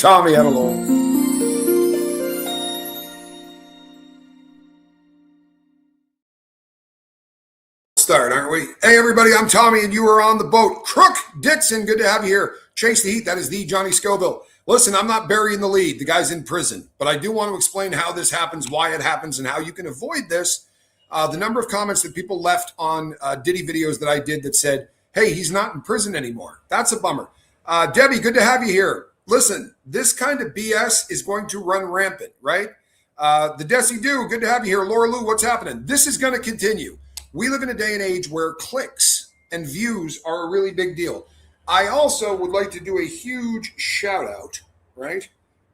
Tommy at alone. Start, aren't we? Hey, everybody, I'm Tommy, and you are on the boat. Crook Dixon, good to have you here. Chase the heat, that is the Johnny Scoville. Listen, I'm not burying the lead. The guy's in prison. But I do want to explain how this happens, why it happens, and how you can avoid this. The number of comments that people left on Diddy videos that I did that said, hey, he's not in prison anymore. That's a bummer. Debbie, good to have you here. Listen, this kind of BS is going to run rampant, right? The Desi Do, good to have you here. Laura Lou, what's happening? This is going to continue. We live in a day and age where clicks and views are a really big deal. I also would like to do a huge shout out, right,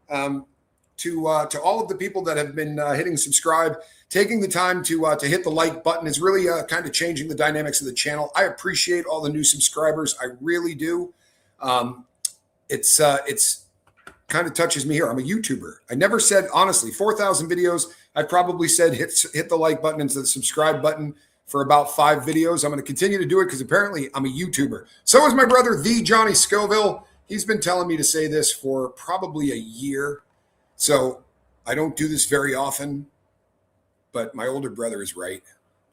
to all of the people that have been hitting subscribe, taking the time to hit the like button is really kind of changing the dynamics of the channel. I appreciate all the new subscribers. I really do. It's kind of touches me here. I'm a YouTuber. I never said, honestly, 4,000 videos. I probably said hit the like button and the subscribe button for about 5 videos. I'm going to continue to do it because apparently I'm a YouTuber. So is my brother, the Johnny Scoville. He's been telling me to say this for probably a year. So I don't do this very often, but my older brother is right.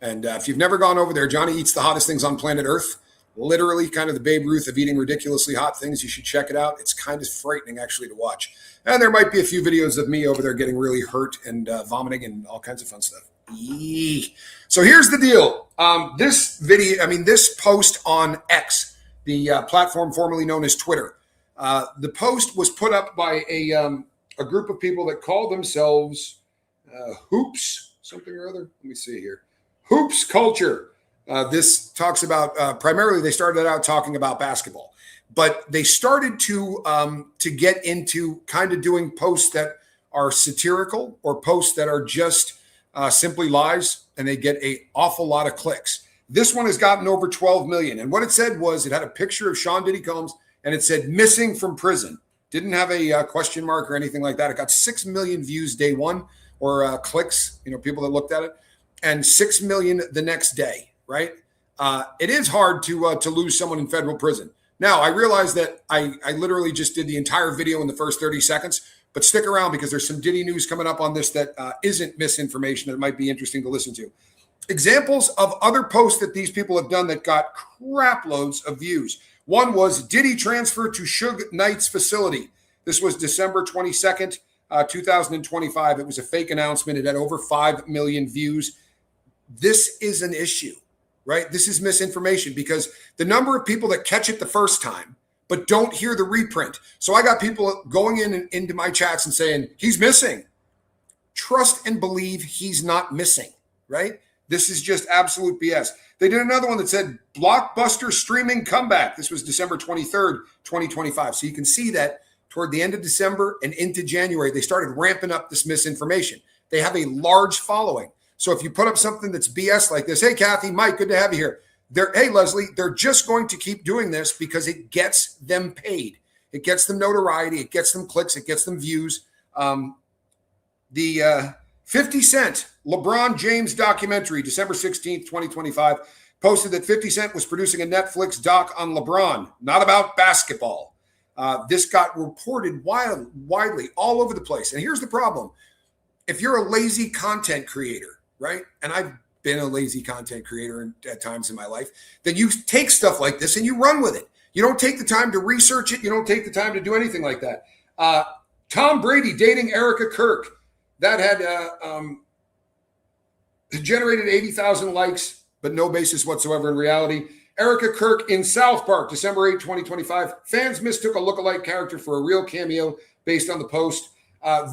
And if you've never gone over there, Johnny eats the hottest things on planet Earth. Literally kind of the Babe Ruth of eating ridiculously hot things. You should check it out. It's kind of frightening actually to watch. And there might be a few videos of me over there getting really hurt and vomiting and all kinds of fun stuff. Eee. So here's the deal. This post on X, the platform formerly known as Twitter, the post was put up by a group of people that call themselves Hoops, something or other. Let me see here. Hoops Culture. This talks about primarily they started out talking about basketball, but they started to get into kind of doing posts that are satirical or posts that are just simply lies, and they get an awful lot of clicks. This one has gotten over 12 million. And what it said was it had a picture of Sean Diddy Combs, and it said missing from prison. Didn't have a question mark or anything like that. It got 6 million views day one, or clicks, people that looked at it, and 6 million the next day, right? It is hard to lose someone in federal prison. Now, I realize that I literally just did the entire video in the first 30 seconds, but stick around because there's some Diddy news coming up on this that isn't misinformation that might be interesting to listen to. Examples of other posts that these people have done that got crap loads of views. One was Diddy transfer to Suge Knight's facility. This was December 22nd, 2025. It was a fake announcement. It had over 5 million views. This is an issue, right? This is misinformation because the number of people that catch it the first time but don't hear the reprint. So I got people going into my chats and saying, he's missing. Trust and believe he's not missing, right? This is just absolute BS. They did another one that said blockbuster streaming comeback. This was December 23rd, 2025. So you can see that toward the end of December and into January, they started ramping up this misinformation. They have a large following. So if you put up something that's BS like this, hey, Kathy, Mike, good to have you here. Hey, Leslie, they're just going to keep doing this because it gets them paid. It gets them notoriety. It gets them clicks. It gets them views. The 50 Cent LeBron James documentary, December 16th, 2025, posted that 50 Cent was producing a Netflix doc on LeBron, not about basketball. This got reported widely all over the place. And here's the problem. If you're a lazy content creator, right? And I've been a lazy content creator at times in my life, then you take stuff like this and you run with it. You don't take the time to research it. You don't take the time to do anything like that. Tom Brady dating Erica Kirk. That had generated 80,000 likes, but no basis whatsoever in reality. Erica Kirk in South Park, December 8, 2025. Fans mistook a lookalike character for a real cameo based on the post.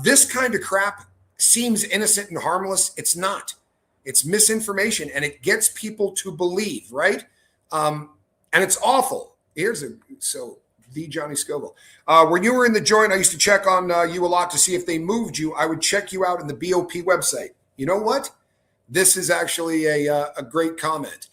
This kind of crap seems innocent and harmless. It's not. It's misinformation, and it gets people to believe, right? And it's awful. The Johnny Scoville. When you were in the joint, I used to check on you a lot to see if they moved you. I would check you out in the BOP website. You know what? This is actually a great comment.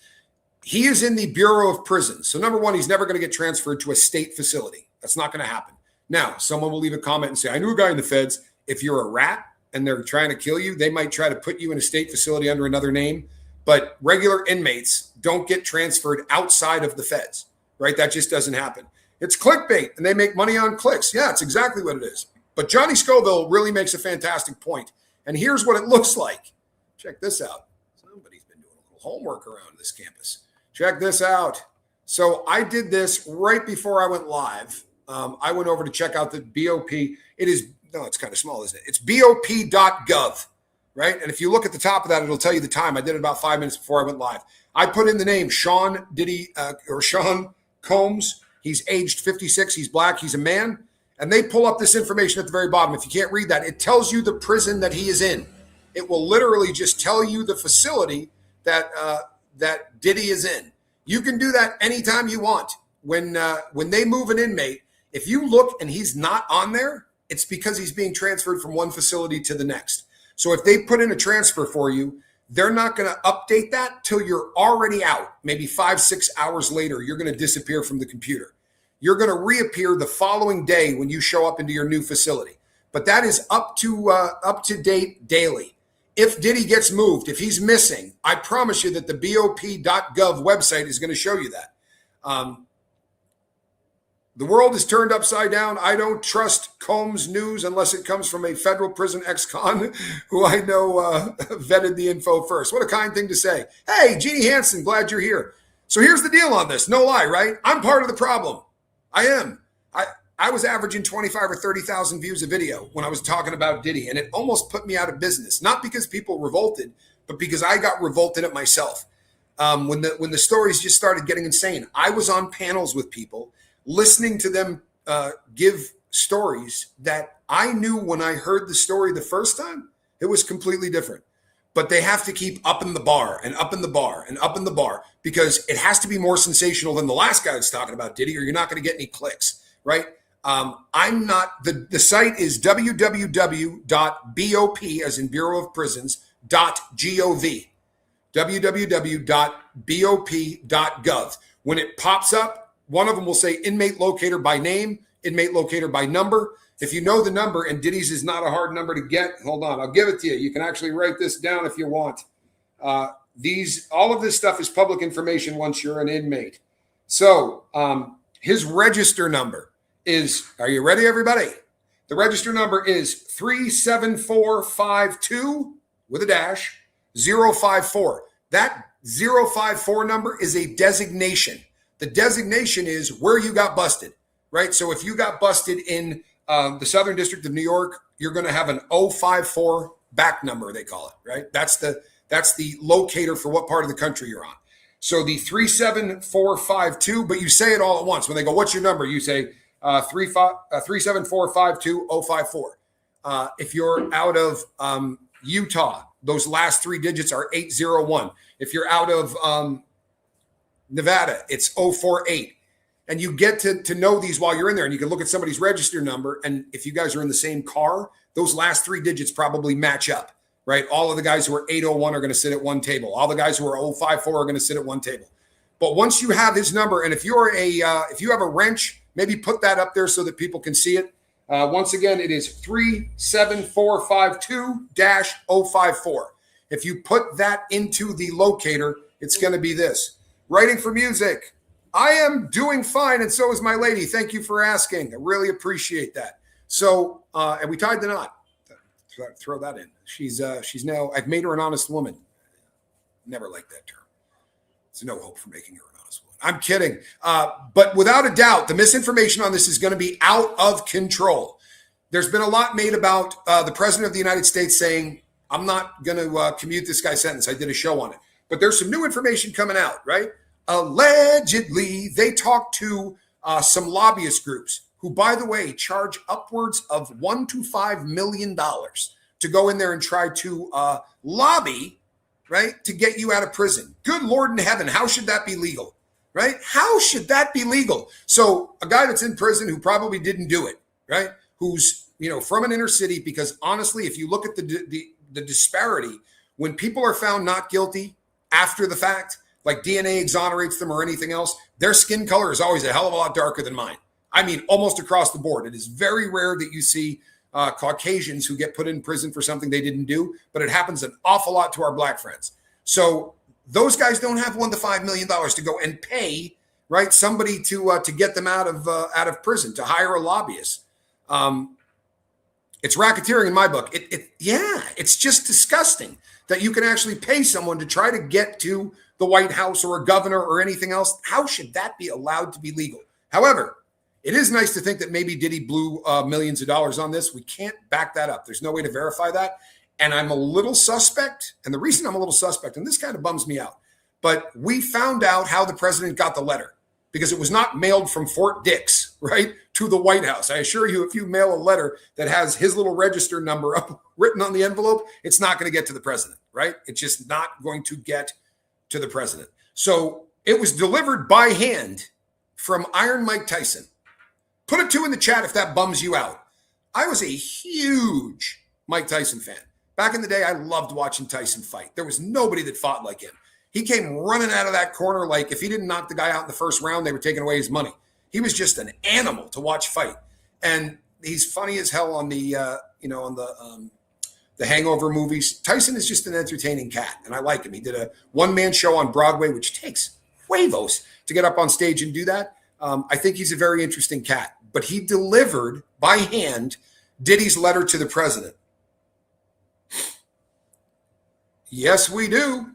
He is in the Bureau of Prisons. So number one, he's never going to get transferred to a state facility. That's not going to happen. Now, someone will leave a comment and say, I knew a guy in the feds. If you're a rat and they're trying to kill you, they might try to put you in a state facility under another name. But regular inmates don't get transferred outside of the feds, right? That just doesn't happen. It's clickbait, and they make money on clicks. Yeah, it's exactly what it is. But Johnny Scoville really makes a fantastic point. And here's what it looks like. Check this out. Somebody's been doing a little homework around this campus. Check this out. So I did this right before I went live. I went over to check out the BOP. It's kind of small, isn't it? It's bop.gov, right? And if you look at the top of that, it'll tell you the time. I did it about 5 minutes before I went live. I put in the name Sean Diddy or Sean Combs. He's aged 56. He's black. He's a man. And they pull up this information at the very bottom. If you can't read that, it tells you the prison that he is in. It will literally just tell you the facility that Diddy is in. You can do that anytime you want. When they move an inmate, if you look and he's not on there, it's because he's being transferred from one facility to the next. So if they put in a transfer for you, they're not going to update that till you're already out. Maybe 5-6 hours later, you're going to disappear from the computer. You're going to reappear the following day when you show up into your new facility. But that is up to date daily. If Diddy gets moved, if he's missing, I promise you that the bop.gov website is going to show you that. The world is turned upside down. I don't trust Combs news unless it comes from a federal prison ex-con who I know vetted the info first. What a kind thing to say. Hey, Jeannie Hansen, glad you're here. So here's the deal on this. No lie, right? I'm part of the problem. I am. I was averaging 25 or 30,000 views a video when I was talking about Diddy, and it almost put me out of business. Not because people revolted, but because I got revolted at myself. When the stories just started getting insane, I was on panels with people, listening to them give stories that I knew when I heard the story the first time, it was completely different. But they have to keep upping the bar and upping the bar and upping the bar because it has to be more sensational than the last guy that's talking about Diddy, or you're not going to get any clicks, right? I'm not, the site is www.bop, as in Bureau of Prisons, .gov, www.bop.gov. When it pops up, one of them will say inmate locator by name, inmate locator by number. If you know the number, and Diddy's is not a hard number to get, hold on, I'll give it to you. You can actually write this down if you want. All of this stuff is public information once you're an inmate. So his register number is, are you ready, everybody? The register number is 37452 with a dash 054. That 054 number is a designation. The designation is where you got busted, right? So if you got busted in the Southern District of New York, you're going to have an 054 back number, they call it, right? That's the locator for what part of the country you're on. So the 37452, but you say it all at once. When they go, what's your number? You say 37452-054. If you're out of Utah, those last three digits are 801. If you're out of Nevada, it's 048. And you get to know these while you're in there, and you can look at somebody's register number. And if you guys are in the same car, those last three digits probably match up, right? All of the guys who are 801 are going to sit at one table. All the guys who are 054 are going to sit at one table. But once you have his number, and if you have a wrench, maybe put that up there so that people can see it. Once again, it is 37452-054. If you put that into the locator, it's going to be this. Writing for music. I am doing fine, and so is my lady. Thank you for asking. I really appreciate that. So, and we tied the knot. Throw that in. She's now, I've made her an honest woman. Never liked that term. There's no hope for making her an honest woman. I'm kidding. But without a doubt, the misinformation on this is going to be out of control. There's been a lot made about the president of the United States saying, I'm not going to commute this guy's sentence. I did a show on it. But there's some new information coming out, right? Allegedly, they talked to some lobbyist groups who, by the way, charge upwards of $1 to $5 million to go in there and try to lobby, right, to get you out of prison. Good Lord in heaven, how should that be legal, right? How should that be legal? So a guy that's in prison who probably didn't do it, right, who's, from an inner city, because honestly, if you look at the disparity, when people are found not guilty after the fact, like DNA exonerates them or anything else, their skin color is always a hell of a lot darker than mine. I mean, almost across the board. It is very rare that you see Caucasians who get put in prison for something they didn't do, but it happens an awful lot to our black friends. So those guys don't have $1 to $5 million to go and pay right? Somebody to get them out of prison, to hire a lobbyist. It's racketeering in my book. It's just disgusting that you can actually pay someone to try to get to the White House or a governor or anything else. How should that be allowed to be legal? However, it is nice to think that maybe Diddy blew millions of dollars on this. We can't back that up. There's no way to verify that. And I'm a little suspect. And the reason I'm a little suspect, and this kind of bums me out, but we found out how the president got the letter because it was not mailed from Fort Dix, right, to the White House. I assure you, if you mail a letter that has his little register number up written on the envelope, it's not going to get to the president, right? It's just not going to get to the president. So it was delivered by hand from Iron Mike Tyson. Put a 2 in the chat if that bums you out. I was a huge Mike Tyson fan. Back in the day, I loved watching Tyson fight. There was nobody that fought like him. He came running out of that corner like if he didn't knock the guy out in the first round, they were taking away his money. He was just an animal to watch fight. And he's funny as hell on the Hangover movies. Tyson is just an entertaining cat, and I like him. He did a one-man show on Broadway, which takes huevos to get up on stage and do that. I think he's a very interesting cat. But he delivered by hand Diddy's letter to the president. Yes, we do.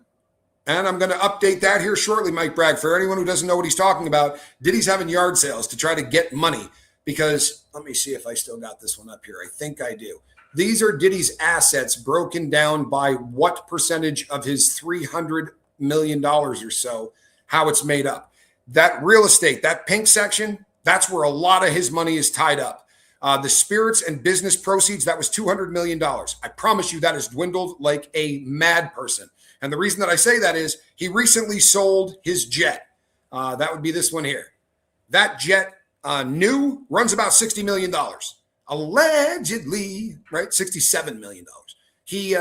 And I'm going to update that here shortly, Mike Bragg. For anyone who doesn't know what he's talking about, Diddy's having yard sales to try to get money because, let me see if I still got this one up here. I think I do. These are Diddy's assets broken down by what percentage of his $300 million or so, how it's made up. That real estate, that pink section, that's where a lot of his money is tied up. The spirits and business proceeds, that was $200 million. I promise you that has dwindled like a mad person. And the reason that I say that is he recently sold his jet. That would be this one here. That jet new runs about $60 million. Allegedly, right? $67 million. He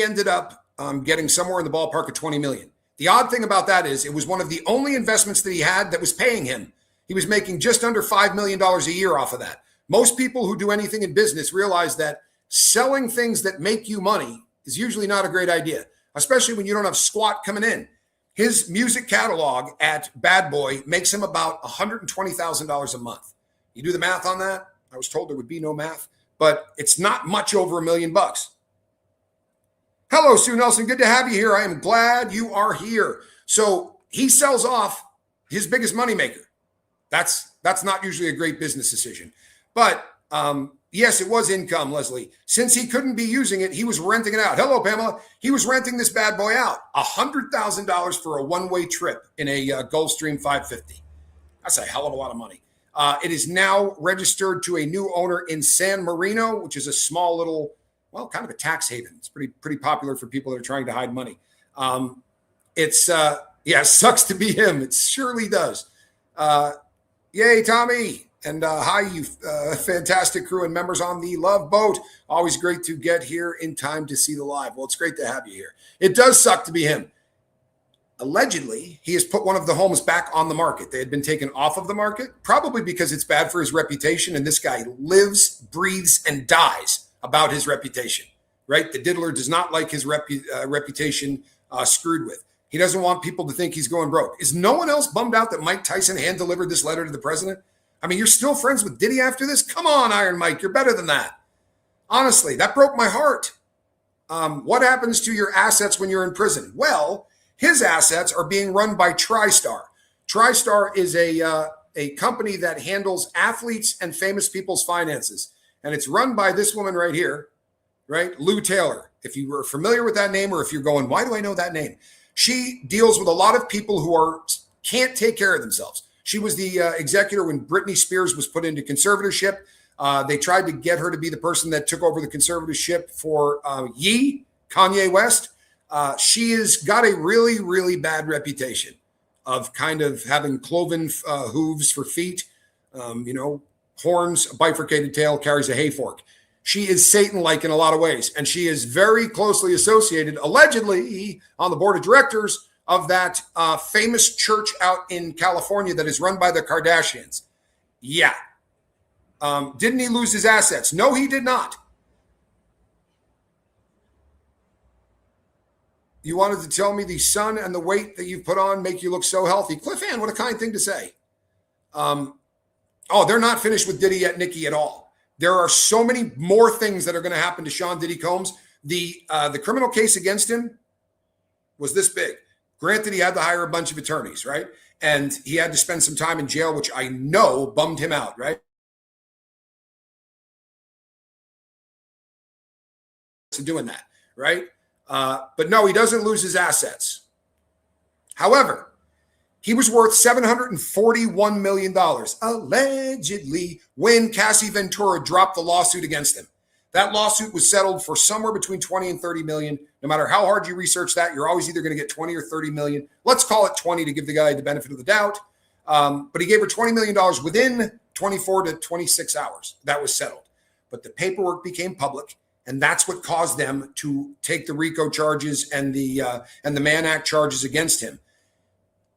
ended up getting somewhere in the ballpark of $20 million. The odd thing about that is it was one of the only investments that he had that was paying him. He was making just under $5 million a year off of that. Most people who do anything in business realize that selling things that make you money is usually not a great idea, especially when you don't have squat coming in. His music catalog at Bad Boy makes him about $120,000 a month. You do the math on that? I was told there would be no math, but it's not much over $1 million. Hello, Sue Nelson. Good to have you here. I am glad you are here. So he sells off his biggest moneymaker. That's not usually a great business decision. But yes, it was income, Leslie. Since he couldn't be using it, he was renting it out. Hello, Pamela. He was renting this bad boy out. $100,000 for a one-way trip in a Gulfstream 550. That's a hell of a lot of money. It is now registered to a new owner in San Marino, which is a small little, well, kind of a tax haven. It's pretty popular for people that are trying to hide money. It sucks to be him. It surely does. Yay, Tommy. And hi, you fantastic crew and members on the Love Boat. Always great to get here in time to see the live. Well, it's great to have you here. It does suck to be him. Allegedly, he has put one of the homes back on the market. They had been taken off of the market, probably because it's bad for his reputation. And this guy lives, breathes, and dies about his reputation, right? The diddler does not like his reputation screwed with. He doesn't want people to think he's going broke. Is no one else bummed out that Mike Tyson hand-delivered this letter to the president? I mean, you're still friends with Diddy after this? Come on, Iron Mike, you're better than that. Honestly, that broke my heart. What happens to your assets when you're in prison? Well, his assets are being run by TriStar. TriStar is a company that handles athletes and famous people's finances. And it's run by this woman right here, right? Lou Taylor. If you were familiar with that name or if you're going, why do I know that name? She deals with a lot of people who can't take care of themselves. She was the executor when Britney Spears was put into conservatorship. They tried to get her to be the person that took over the conservatorship for Kanye West. She has got a really, really bad reputation of kind of having cloven hooves for feet, horns, a bifurcated tail, carries a hay fork. She is Satan-like in a lot of ways, and she is very closely associated, allegedly, on the board of directors of that famous church out in California that is run by the Kardashians. Yeah. Didn't he lose his assets? No, he did not. You wanted to tell me the sun and the weight that you've put on make you look so healthy. Cliff Ann, what a kind thing to say. Oh, they're not finished with Diddy yet, Nikki, at all. There are so many more things that are going to happen to Sean Diddy Combs. The criminal case against him was this big. Granted, he had to hire a bunch of attorneys, right? And he had to spend some time in jail, which I know bummed him out, right? To doing that, right? But no, he doesn't lose his assets. However, he was worth $741 million, allegedly, when Cassie Ventura dropped the lawsuit against him. That lawsuit was settled for somewhere between 20 and 30 million. No matter how hard you research that, you're always either going to get 20 or 30 million. Let's call it 20 to give the guy the benefit of the doubt. But he gave her $20 million within 24 to 26 hours. That was settled. But the paperwork became public, and that's what caused them to take the RICO charges and the Mann Act charges against him.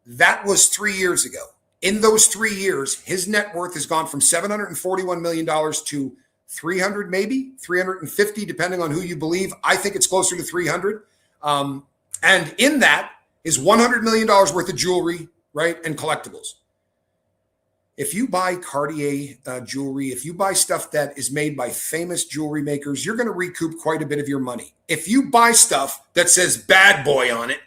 That was 3 years ago. In those 3 years, his net worth has gone from $741 million to 300, maybe 350, depending on who you believe. I think it's closer to 300. And in that is $100 million worth of jewelry, right? And collectibles. If you buy Cartier jewelry, if you buy stuff that is made by famous jewelry makers, you're going to recoup quite a bit of your money. If you buy stuff that says bad boy on it,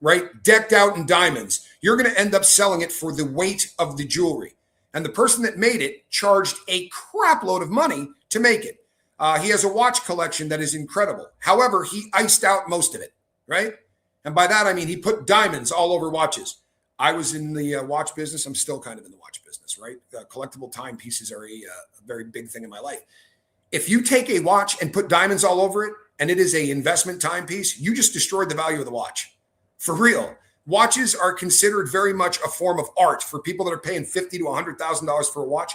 right, decked out in diamonds, you're going to end up selling it for the weight of the jewelry. And the person that made it charged a crap load of money to make it. He has a watch collection that is incredible. However, he iced out most of it, right? And by that, I mean he put diamonds all over watches. I was in the watch business. I'm still kind of in the watch business, right? Collectible timepieces are a very big thing in my life. If you take a watch and put diamonds all over it, and it is an investment timepiece, you just destroyed the value of the watch. For real. Watches are considered very much a form of art for people that are paying $50,000 to $100,000 for a watch.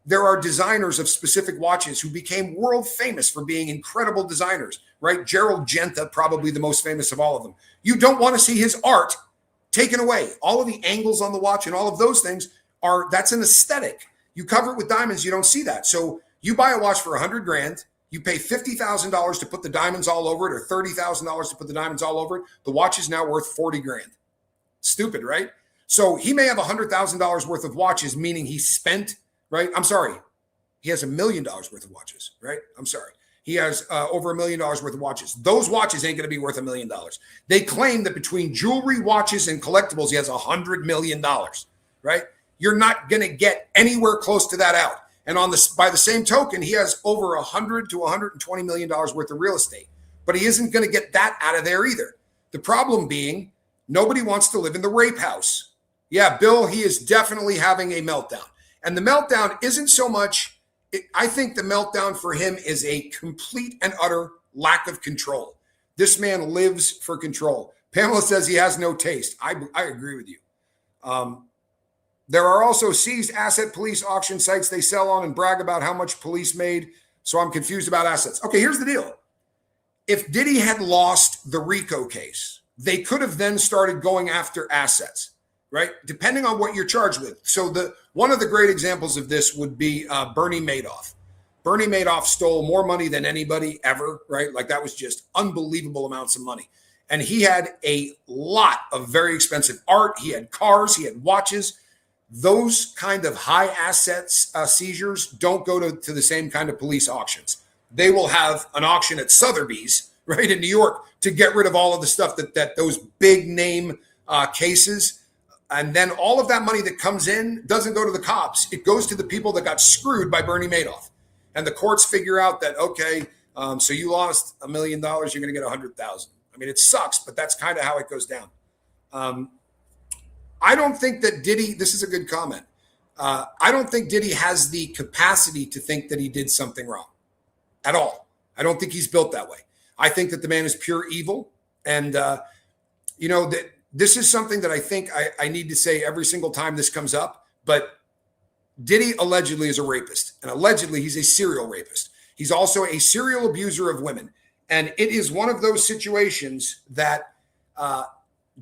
There are designers of specific watches who became world famous for being incredible designers, right? Gerald Genta, probably the most famous of all of them. You don't want to see his art taken away. All of the angles on the watch and all of those things that's an aesthetic. You cover it with diamonds, you don't see that. So you buy a watch for $100,000, you pay $50,000 to put the diamonds all over it, or $30,000 to put the diamonds all over it. The watch is now worth $40,000. Stupid, right? So he may have $100,000 worth of watches, meaning he spent, right? I'm sorry. He has $1 million worth of watches, right? I'm sorry. He has over $1 million worth of watches. Those watches ain't going to be worth $1 million. They claim that between jewelry, watches, and collectibles, he has $100 million, right? You're not going to get anywhere close to that out. And by the same token, he has over $100 to $120 million worth of real estate. But he isn't going to get that out of there either. The problem being, nobody wants to live in the rape house. Yeah, Bill, he is definitely having a meltdown. And the meltdown isn't so much, I think the meltdown for him is a complete and utter lack of control. This man lives for control. Pamela says he has no taste. I agree with you. There are also seized asset police auction sites they sell on and brag about how much police made. So I'm confused about assets. Okay, here's the deal. If Diddy had lost the RICO case, they could have then started going after assets, right? Depending on what you're charged with. So one of the great examples of this would be Bernie Madoff. Bernie Madoff stole more money than anybody ever, right? Like that was just unbelievable amounts of money. And he had a lot of very expensive art. He had cars, he had watches. Those kind of high assets seizures don't go to the same kind of police auctions. They will have an auction at Sotheby's, right, in New York to get rid of all of the stuff that those big name cases. And then all of that money that comes in doesn't go to the cops. It goes to the people that got screwed by Bernie Madoff. And the courts figure out that, okay, so you lost $1 million, you're going to get 100,000. I mean, it sucks, but that's kind of how it goes down. I don't think that Diddy, this is a good comment. I don't think Diddy has the capacity to think that he did something wrong at all. I don't think he's built that way. I think that the man is pure evil. And, that this is something that I think I need to say every single time this comes up. But Diddy allegedly is a rapist. And allegedly he's a serial rapist. He's also a serial abuser of women. And it is one of those situations that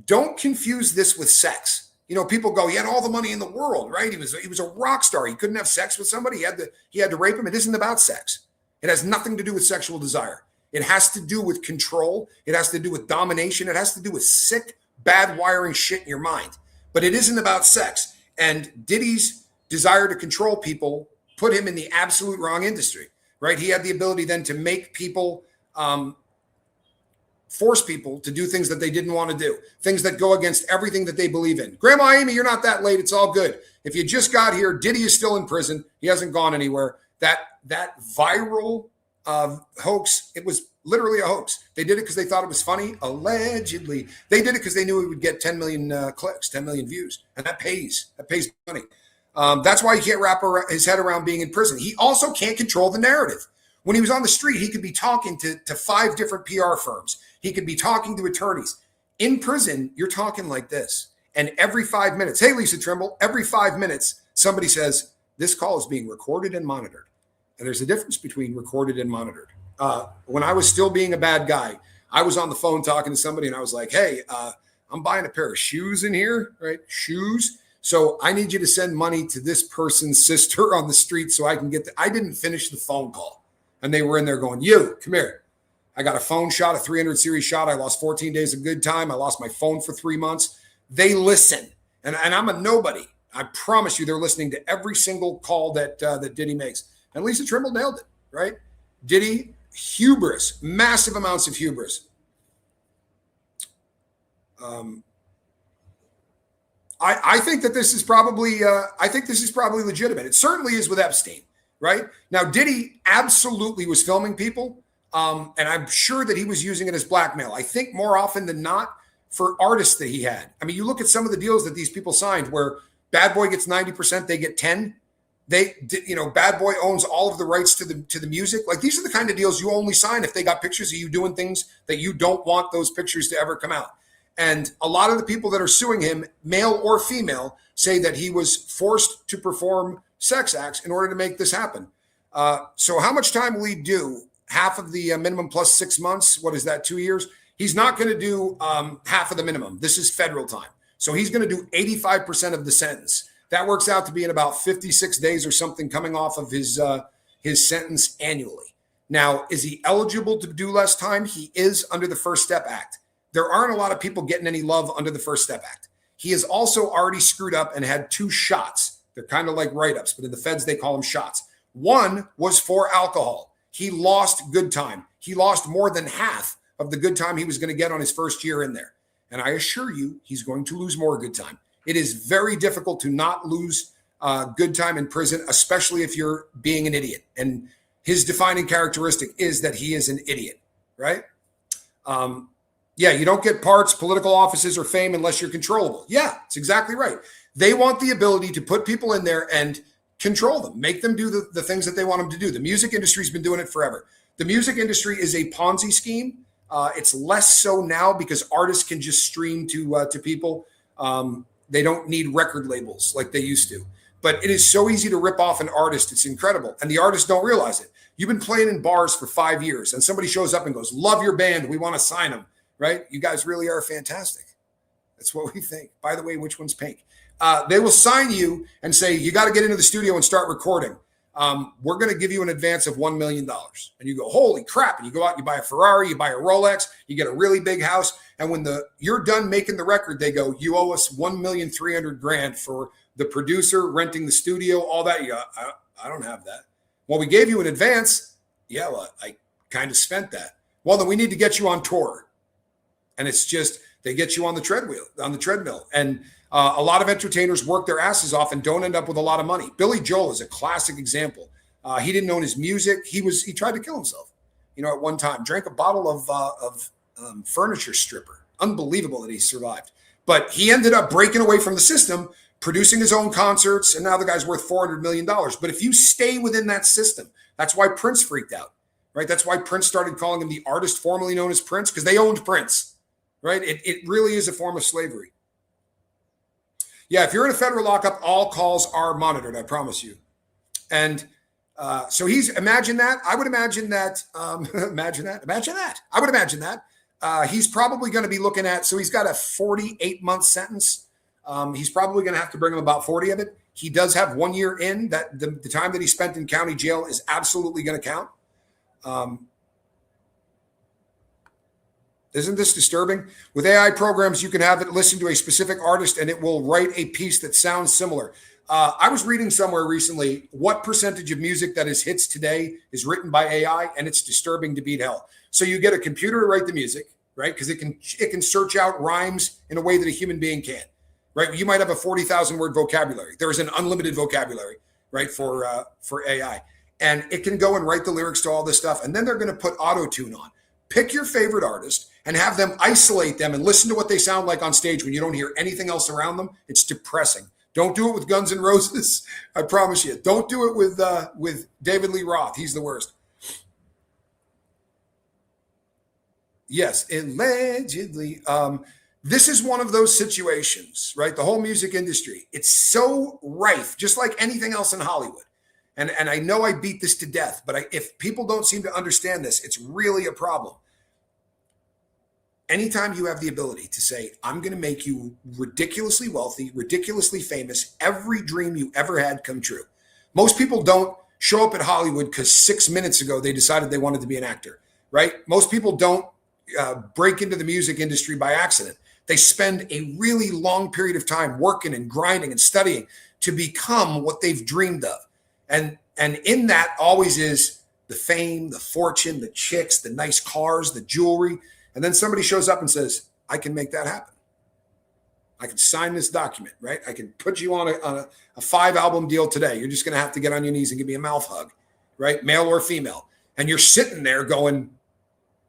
don't confuse this with sex. People go, he had all the money in the world, right? He was a rock star. He couldn't have sex with somebody. He had to rape him. It isn't about sex. It has nothing to do with sexual desire. It has to do with control. It has to do with domination. It has to do with sick, bad wiring shit in your mind. But it isn't about sex. And Diddy's desire to control people put him in the absolute wrong industry, right? He had the ability then to make people, force people to do things that they didn't want to do, things that go against everything that they believe in. Grandma Amy, you're not that late. It's all good. If you just got here, Diddy is still in prison. He hasn't gone anywhere. That viral hoax, it was literally a hoax. They did it because they thought it was funny, allegedly. They did it because they knew it would get 10 million clicks, 10 million views, and that pays money. That's why he can't wrap his head around being in prison. He also can't control the narrative. When he was on the street, he could be talking to 5 different PR firms. He could be talking to attorneys. In prison, you're talking like this. And every 5 minutes, hey, Lisa Trimble, every 5 minutes, somebody says, this call is being recorded and monitored. And there's a difference between recorded and monitored. When I was still being a bad guy, I was on the phone talking to somebody and I was like, hey, I'm buying a pair of shoes in here, right? Shoes. So I need you to send money to this person's sister on the street so I can get I didn't finish the phone call. And they were in there going, you, come here. I got a phone shot, a 300 series shot. I lost 14 days of good time. I lost my phone for 3 months. They listen. And I'm a nobody. I promise you they're listening to every single call that Diddy makes. And Lisa Trimble nailed it, right? Diddy, hubris, massive amounts of hubris. I think that this is probably legitimate. It certainly is with Epstein, right? Now, Diddy absolutely was filming people, and I'm sure that he was using it as blackmail. I think more often than not for artists that he had. I mean, you look at some of the deals that these people signed where Bad Boy gets 90%, they get 10. Bad Boy owns all of the rights to the music. Like, these are the kind of deals you only sign if they got pictures of you doing things that you don't want those pictures to ever come out. And a lot of the people that are suing him, male or female, say that he was forced to perform sex acts in order to make this happen. So how much time will he do? Half of the minimum plus 6 months. What is that, 2 years? He's not going to do half of the minimum. This is federal time. So he's going to do 85% of the sentence. That works out to be in about 56 days or something coming off of his sentence annually. Now, is he eligible to do less time? He is under the First Step Act. There aren't a lot of people getting any love under the First Step Act. He has also already screwed up and had 2 shots. They're kind of like write-ups, but in the feds, they call them shots. One was for alcohol. He lost good time. He lost more than half of the good time he was going to get on his first year in there. And I assure you, he's going to lose more good time. It is very difficult to not lose good time in prison, especially if you're being an idiot. And his defining characteristic is that he is an idiot, right? Yeah, you don't get parts, political offices, or fame unless you're controllable. Yeah, it's exactly right. They want the ability to put people in there and control them, make them do the things that they want them to do. The music industry's been doing it forever. The music industry is a Ponzi scheme. It's less so now because artists can just stream to people. They don't need record labels like they used to. But it is so easy to rip off an artist. It's incredible. And the artists don't realize it. You've been playing in bars for 5 years and somebody shows up and goes, love your band. We want to sign them, right? You guys really are fantastic. That's what we think. By the way, which one's pink? They will sign you and say, you got to get into the studio and start recording. We're going to give you an advance of $1 million. And you go, holy crap. And you go out, you buy a Ferrari, you buy a Rolex, you get a really big house. And when you're done making the record, they go, you owe us $1,300,000 for the producer, renting the studio, all that. You go, I don't have that. Well, we gave you an advance. Yeah, well, I kind of spent that. Well, then we need to get you on tour. And it's just, they get you on the treadmill. And a lot of entertainers work their asses off and don't end up with a lot of money. Billy Joel is a classic example. He didn't own his music. He tried to kill himself, at one time. Drank a bottle of furniture stripper. Unbelievable that he survived. But he ended up breaking away from the system, producing his own concerts, and now the guy's worth $400 million. But if you stay within that system, that's why Prince freaked out, right? That's why Prince started calling him the artist formerly known as Prince, because they owned Prince, right? It really is a form of slavery. Yeah, if you're in a federal lockup, all calls are monitored, I promise you. And so imagine that. I would imagine that, imagine that. I would imagine that. He's probably going to be looking at, so he's got a 48-month sentence. He's probably going to have to bring him about 40 of it. He does have 1 year in. That the time that he spent in county jail is absolutely going to count. Isn't this disturbing? With AI programs, you can have it listen to a specific artist and it will write a piece that sounds similar. I was reading somewhere recently what percentage of music that is hits today is written by AI, and it's disturbing to beat hell. So you get a computer to write the music, right? Because it can search out rhymes in a way that a human being can, right? You might have a 40,000 word vocabulary. There is an unlimited vocabulary, right, for AI, and it can go and write the lyrics to all this stuff, and then they're going to put auto tune on. Pick your favorite artist and have them isolate them and listen to what they sound like on stage when you don't hear anything else around them. It's depressing. Don't do it with Guns N' Roses. I promise you. Don't do it with David Lee Roth. He's the worst. Yes, allegedly. This is one of those situations, right? The whole music industry. It's so rife, just like anything else in Hollywood. And I know I beat this to death, but if people don't seem to understand this, it's really a problem. Anytime you have the ability to say, I'm going to make you ridiculously wealthy, ridiculously famous, every dream you ever had come true. Most people don't show up at Hollywood because 6 minutes ago they decided they wanted to be an actor, right? Most people don't break into the music industry by accident. They spend a really long period of time working and grinding and studying to become what they've dreamed of. And in that always is the fame, the fortune, the chicks, the nice cars, the jewelry. And then somebody shows up and says, I can make that happen. I can sign this document, right? I can put you on a 5-album deal today. You're just going to have to get on your knees and give me a mouth hug, right? Male or female. And you're sitting there going,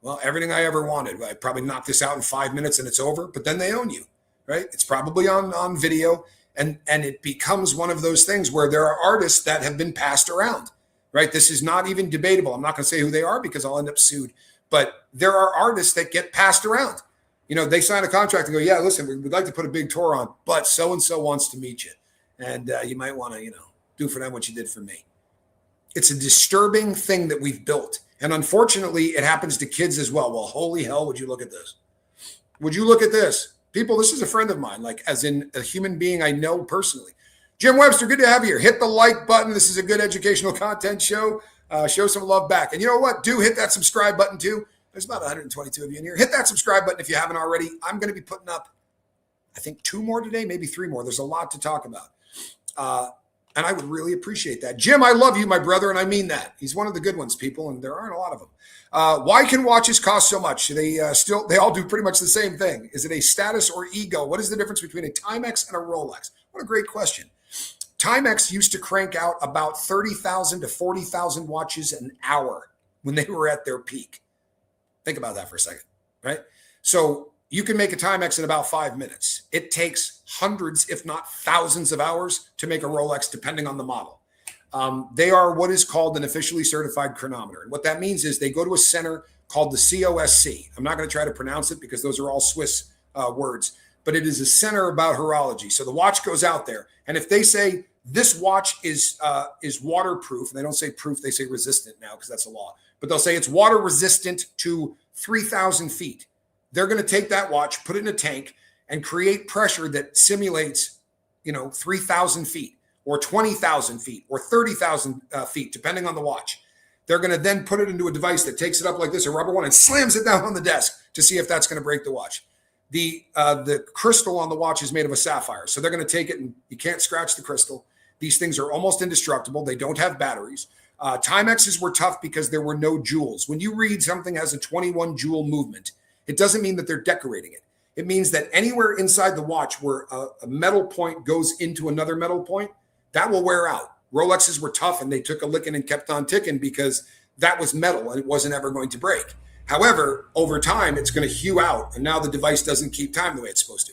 well, everything I ever wanted. I probably knock this out in 5 minutes and it's over, but then they own you, right? It's probably on video. And it becomes one of those things where there are artists that have been passed around, right? This is not even debatable. I'm not going to say who they are because I'll end up sued. But there are artists that get passed around. You know, they sign a contract and go, yeah, listen, we'd like to put a big tour on, but so-and-so wants to meet you. And you might want to, do for them what you did for me. It's a disturbing thing that we've built. And unfortunately, it happens to kids as well. Well, holy hell, would you look at this? Would you look at this? People, this is a friend of mine, like as in a human being I know personally. Jim Webster, good to have you here. Hit the like button. This is a good educational content show. Show some love back. And you know what? Do hit that subscribe button too. There's about 122 of you in here. Hit that subscribe button if you haven't already. I'm going to be putting up, I think, 2 more today, maybe 3 more. There's a lot to talk about. And I would really appreciate that. Jim, I love you, my brother, and I mean that. He's one of the good ones, people, and there aren't a lot of them. Why can watches cost so much? They all do pretty much the same thing. Is it a status or ego? What is the difference between a Timex and a Rolex? What a great question. Timex used to crank out about 30,000 to 40,000 watches an hour when they were at their peak. Think about that for a second, right? So you can make a Timex in about 5 minutes. It takes hundreds, if not thousands of hours to make a Rolex, depending on the model. They are what is called an officially certified chronometer. And what that means is they go to a center called the COSC. I'm not going to try to pronounce it because those are all Swiss words, but it is a center about horology. So the watch goes out there. And if they say this watch is waterproof, and they don't say proof, they say resistant now because that's a law, but they'll say it's water resistant to 3,000 feet. They're going to take that watch, put it in a tank, and create pressure that simulates, 3,000 feet or 20,000 feet or 30,000 feet, depending on the watch. They're going to then put it into a device that takes it up like this, a rubber one, and slams it down on the desk to see if that's going to break the watch. The crystal on the watch is made of a sapphire. So they're going to take it and you can't scratch the crystal. These things are almost indestructible. They don't have batteries. Timexes were tough because there were no jewels. When you read something has a 21 jewel movement, it doesn't mean that they're decorating it. It means that anywhere inside the watch where a metal point goes into another metal point, that will wear out. Rolexes were tough and they took a licking and kept on ticking because that was metal and it wasn't ever going to break. However, over time, it's going to hew out, and now the device doesn't keep time the way it's supposed to.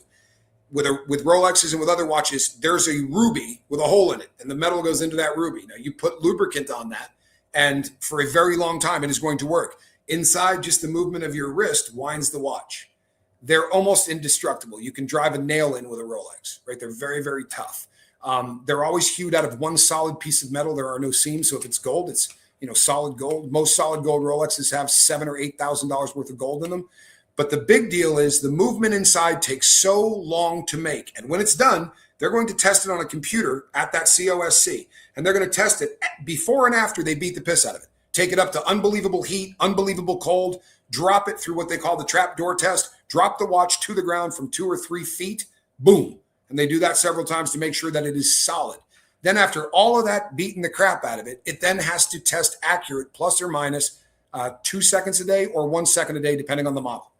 With Rolexes and with other watches, there's a ruby with a hole in it, and the metal goes into that ruby. Now, you put lubricant on that, and for a very long time, it is going to work. Inside, just the movement of your wrist winds the watch. They're almost indestructible. You can drive a nail in with a Rolex, right? They're very, very tough. They're always hewed out of one solid piece of metal. There are no seams, so if it's gold, it's solid gold. Most solid gold Rolexes have $7,000 or $8,000 worth of gold in them. But the big deal is the movement inside takes so long to make. And when it's done, they're going to test it on a computer at that COSC. And they're going to test it before and after they beat the piss out of it. Take it up to unbelievable heat, unbelievable cold, drop it through what they call the trapdoor test, drop the watch to the ground from 2 or 3 feet, boom. And they do that several times to make sure that it is solid. Then after all of that beating the crap out of it, it then has to test accurate plus or minus 2 seconds a day or 1 second a day, depending on the model.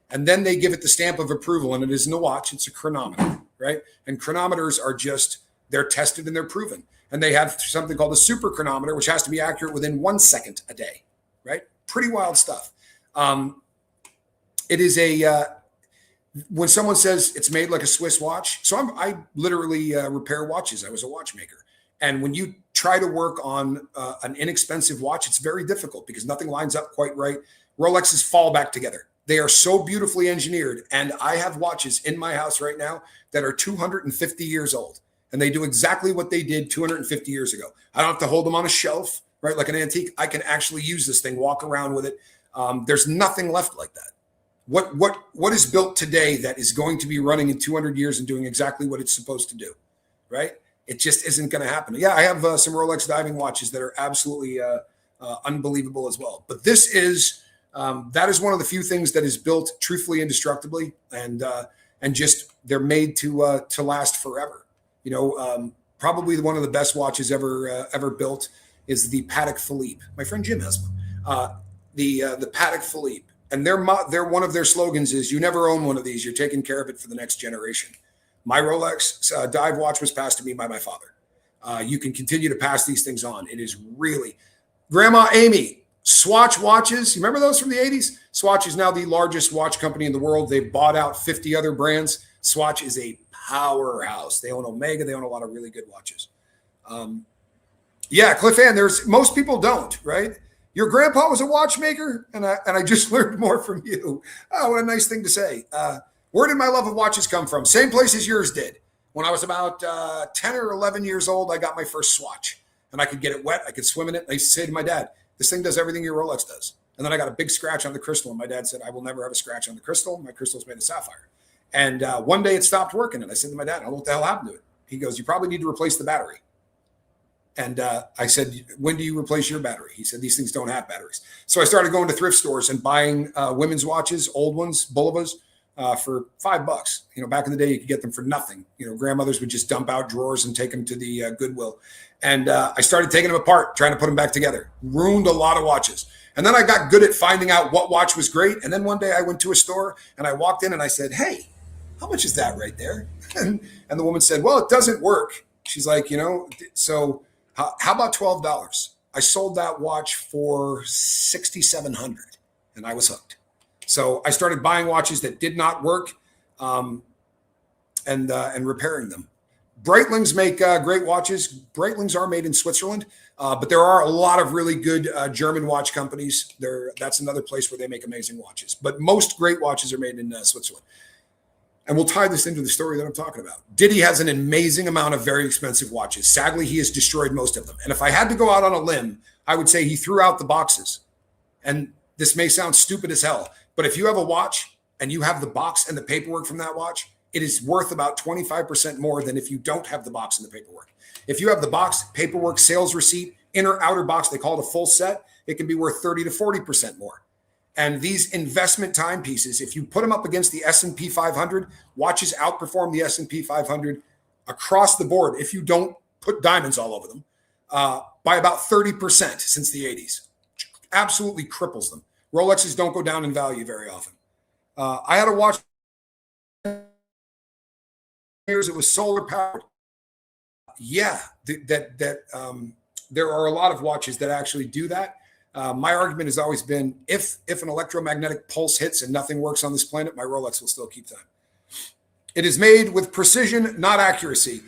And then they give it the stamp of approval, and it isn't a watch, it's a chronometer, right? And chronometers are just, they're tested and they're proven. And they have something called a super chronometer, which has to be accurate within 1 second a day, right? Pretty wild stuff. It is when someone says it's made like a Swiss watch, so I literally repair watches. I was a watchmaker. And when you try to work on an inexpensive watch, it's very difficult because nothing lines up quite right. Rolexes fall back together. They are so beautifully engineered. And I have watches in my house right now that are 250 years old. And they do exactly what they did 250 years ago. I don't have to hold them on a shelf, right? Like an antique. I can actually use this thing, walk around with it. There's nothing left like that. What is built today that is going to be running in 200 years and doing exactly what it's supposed to do, right? It just isn't going to happen. Yeah, I have some Rolex diving watches that are absolutely unbelievable as well. But this is that is one of the few things that is built truthfully, indestructibly, and just they're made to last forever. You know, probably one of the best watches ever built is the Patek Philippe. My friend Jim has one. The Patek Philippe. And their one of their slogans is, you never own one of these. You're taking care of it for the next generation. My Rolex dive watch was passed to me by my father. You can continue to pass these things on. It is really, Grandma Amy, Swatch watches. You remember those from the 80s? Swatch is now the largest watch company in the world. They've bought out 50 other brands. Swatch is a powerhouse. They own Omega. They own a lot of really good watches. Yeah, Cliff Ann, most people don't, right? Your grandpa was a watchmaker, and I just learned more from you. Oh, what a nice thing to say. Where did my love of watches come from? Same place as yours did. When I was about 10 or 11 years old, I got my first Swatch, and I could get it wet. I could swim in it. I used to say to my dad, this thing does everything your Rolex does. And then I got a big scratch on the crystal, and my dad said, I will never have a scratch on the crystal. My crystal's made of sapphire. And one day it stopped working, and I said to my dad, I don't know what the hell happened to it. He goes, you probably need to replace the battery. And I saed, when do you replace your battery? He said, these things don't have batteries. So I started going to thrift stores and buying women's watches, old ones, Bullovas, for $5. You know, back in the day, you could get them for nothing. You know, grandmothers would just dump out drawers and take them to the Goodwill. And I started taking them apart, trying to put them back together. Ruined a lot of watches. And then I got good at finding out what watch was great. And then one day I went to a store and I walked in and I said, hey, how much is that right there? And the woman said, well, it doesn't work. She's like, you know, so how about $12? I sold that watch for $6,700 and I was hooked. So I started buying watches that did not work and repairing them. Breitlings make great watches. Breitlings are made in Switzerland, but there are a lot of really good German watch companies. That's another place where they make amazing watches. But most great watches are made in Switzerland. And we'll tie this into the story that I'm talking about. Diddy has an amazing amount of very expensive watches. Sadly, he has destroyed most of them. And if I had to go out on a limb, I would say he threw out the boxes. And this may sound stupid as hell, but if you have a watch and you have the box and the paperwork from that watch, it is worth about 25% more than if you don't have the box and the paperwork. If you have the box, paperwork, sales receipt, inner, outer box, they call it a full set, it can be worth 30 to 40% more. And these investment timepieces, if you put them up against the S&P 500, watches outperform the S&P 500 across the board, if you don't put diamonds all over them, by about 30% since the 80s. Absolutely cripples them. Rolexes don't go down in value very often. I had a watch years, it was solar powered. Yeah, there are a lot of watches that actually do that. My argument has always been, if an electromagnetic pulse hits and nothing works on this planet, my Rolex will still keep time. It is made with precision, not accuracy.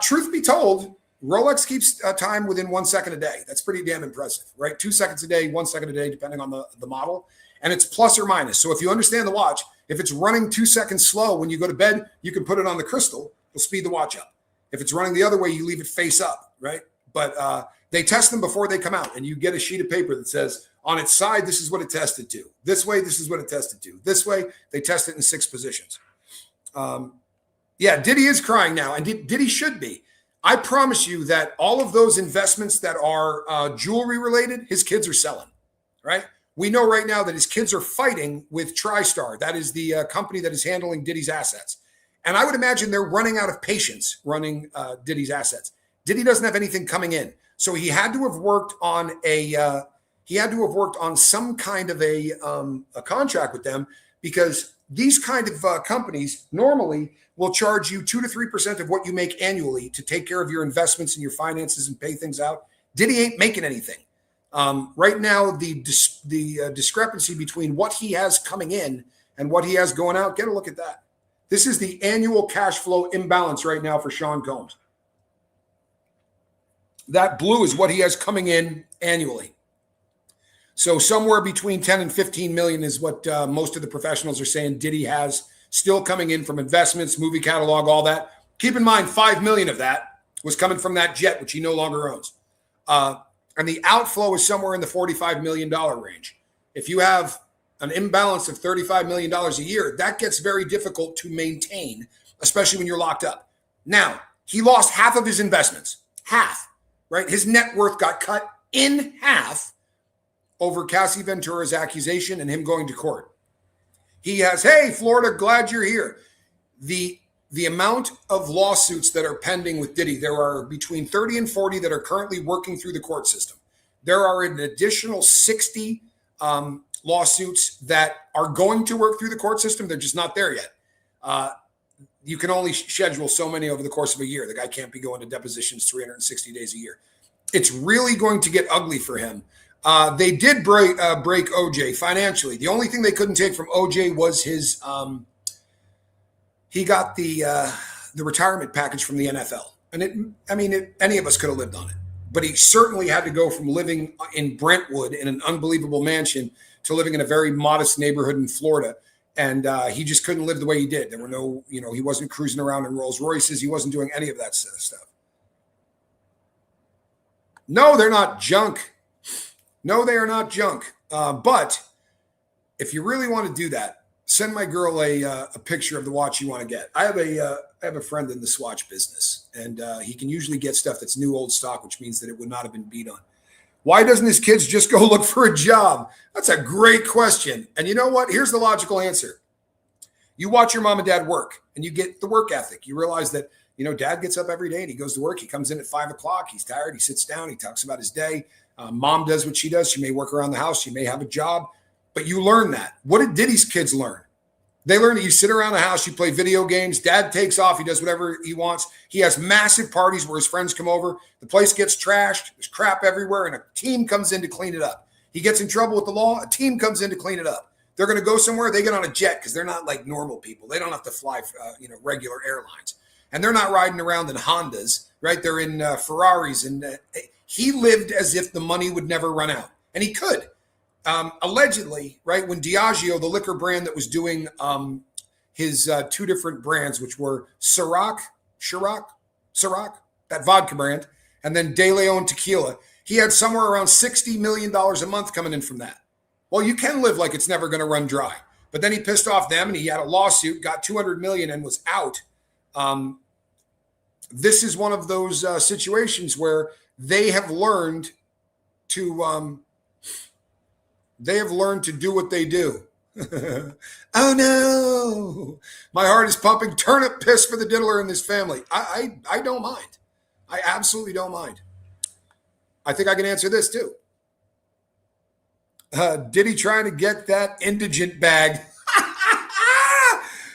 Truth be told, Rolex keeps time within 1 second a day. That's pretty damn impressive, right? 2 seconds a day, 1 second a day, depending on the model. And it's plus or minus. So if you understand the watch, if it's running 2 seconds slow when you go to bed, you can put it on the crystal. It'll speed the watch up. If it's running the other way, you leave it face up, right? But they test them before they come out, and you get a sheet of paper that says, on its side, this is what it tested to. This way, this is what it tested to. This way, they test it in 6 positions. Yeah, Diddy is crying now, and Diddy should be. I promise you that all of those investments that are jewelry related, his kids are selling, right? We know right now that his kids are fighting with TriStar. That is the company that is handling Diddy's assets. And I would imagine they're running out of patience running Diddy's assets. Diddy doesn't have anything coming in. So he had to have worked on some kind of a contract with them, because these kind of companies normally will charge you 2 to 3% of what you make annually to take care of your investments and your finances and pay things out. Diddy ain't making anything. Right now, the discrepancy between what he has coming in and what he has going out, get a look at that. This is the annual cash flow imbalance right now for Sean Combs. That blue is what he has coming in annually. So somewhere between 10 and 15 million is what most of the professionals are saying Diddy has still coming in from investments, movie catalog, all that. Keep in mind, 5 million of that was coming from that jet, which he no longer owns. And the outflow is somewhere in the $45 million range. If you have an imbalance of $35 million a year, that gets very difficult to maintain, especially when you're locked up. Now, he lost half of his investments. Half, right? His net worth got cut in half over Cassie Ventura's accusation and him going to court. He has, hey, Florida, glad you're here. The amount of lawsuits that are pending with Diddy, there are between 30 and 40 that are currently working through the court system. There are an additional 60 lawsuits that are going to work through the court system. They're just not there yet. You can only schedule so many over the course of a year. The guy can't be going to depositions 360 days a year. It's really going to get ugly for him. They did break OJ financially. The only thing they couldn't take from OJ was his he got the retirement package from the NFL. And any of us could have lived on it. But he certainly had to go from living in Brentwood in an unbelievable mansion to living in a very modest neighborhood in Florida. And he just couldn't live the way he did. There were no, he wasn't cruising around in Rolls Royces. He wasn't doing any of that stuff. No, they're not junk. No, they are not junk. But if you really want to do that, send my girl a picture of the watch you want to get. I have a friend in the swatch business, and he can usually get stuff that's new old stock, which means that it would not have been beat on. Why doesn't his kids just go look for a job? That's a great question. And you know what? Here's the logical answer. You watch your mom and dad work, and you get the work ethic. You realize that, dad gets up every day and he goes to work. He comes in at 5 o'clock. He's tired. He sits down. He talks about his day. Mom does what she does. She may work around the house. She may have a job, but you learn that. What did Diddy's kids learn? They learn that you sit around the house, you play video games. Dad takes off. He does whatever he wants. He has massive parties where his friends come over. The place gets trashed. There's crap everywhere, and a team comes in to clean it up. He gets in trouble with the law. A team comes in to clean it up. They're going to go somewhere. They get on a jet because they're not like normal people. They don't have to fly, regular airlines. And they're not riding around in Hondas, right? They're in Ferraris. And he lived as if the money would never run out. And he could. Allegedly, right, when Diageo, the liquor brand that was doing his two different brands, which were Ciroc, that vodka brand, and then De Leon tequila, he had somewhere around $60 million a month coming in from that. Well, you can live like it's never going to run dry. But then he pissed off them, and he had a lawsuit, got $200 million, and was out. This is one of those situations where they have learned to do what they do. Oh no, my heart is pumping. Turnip piss for the diddler in this family. I don't mind. I absolutely don't mind. I think I can answer this too. Diddy trying to get that indigent bag.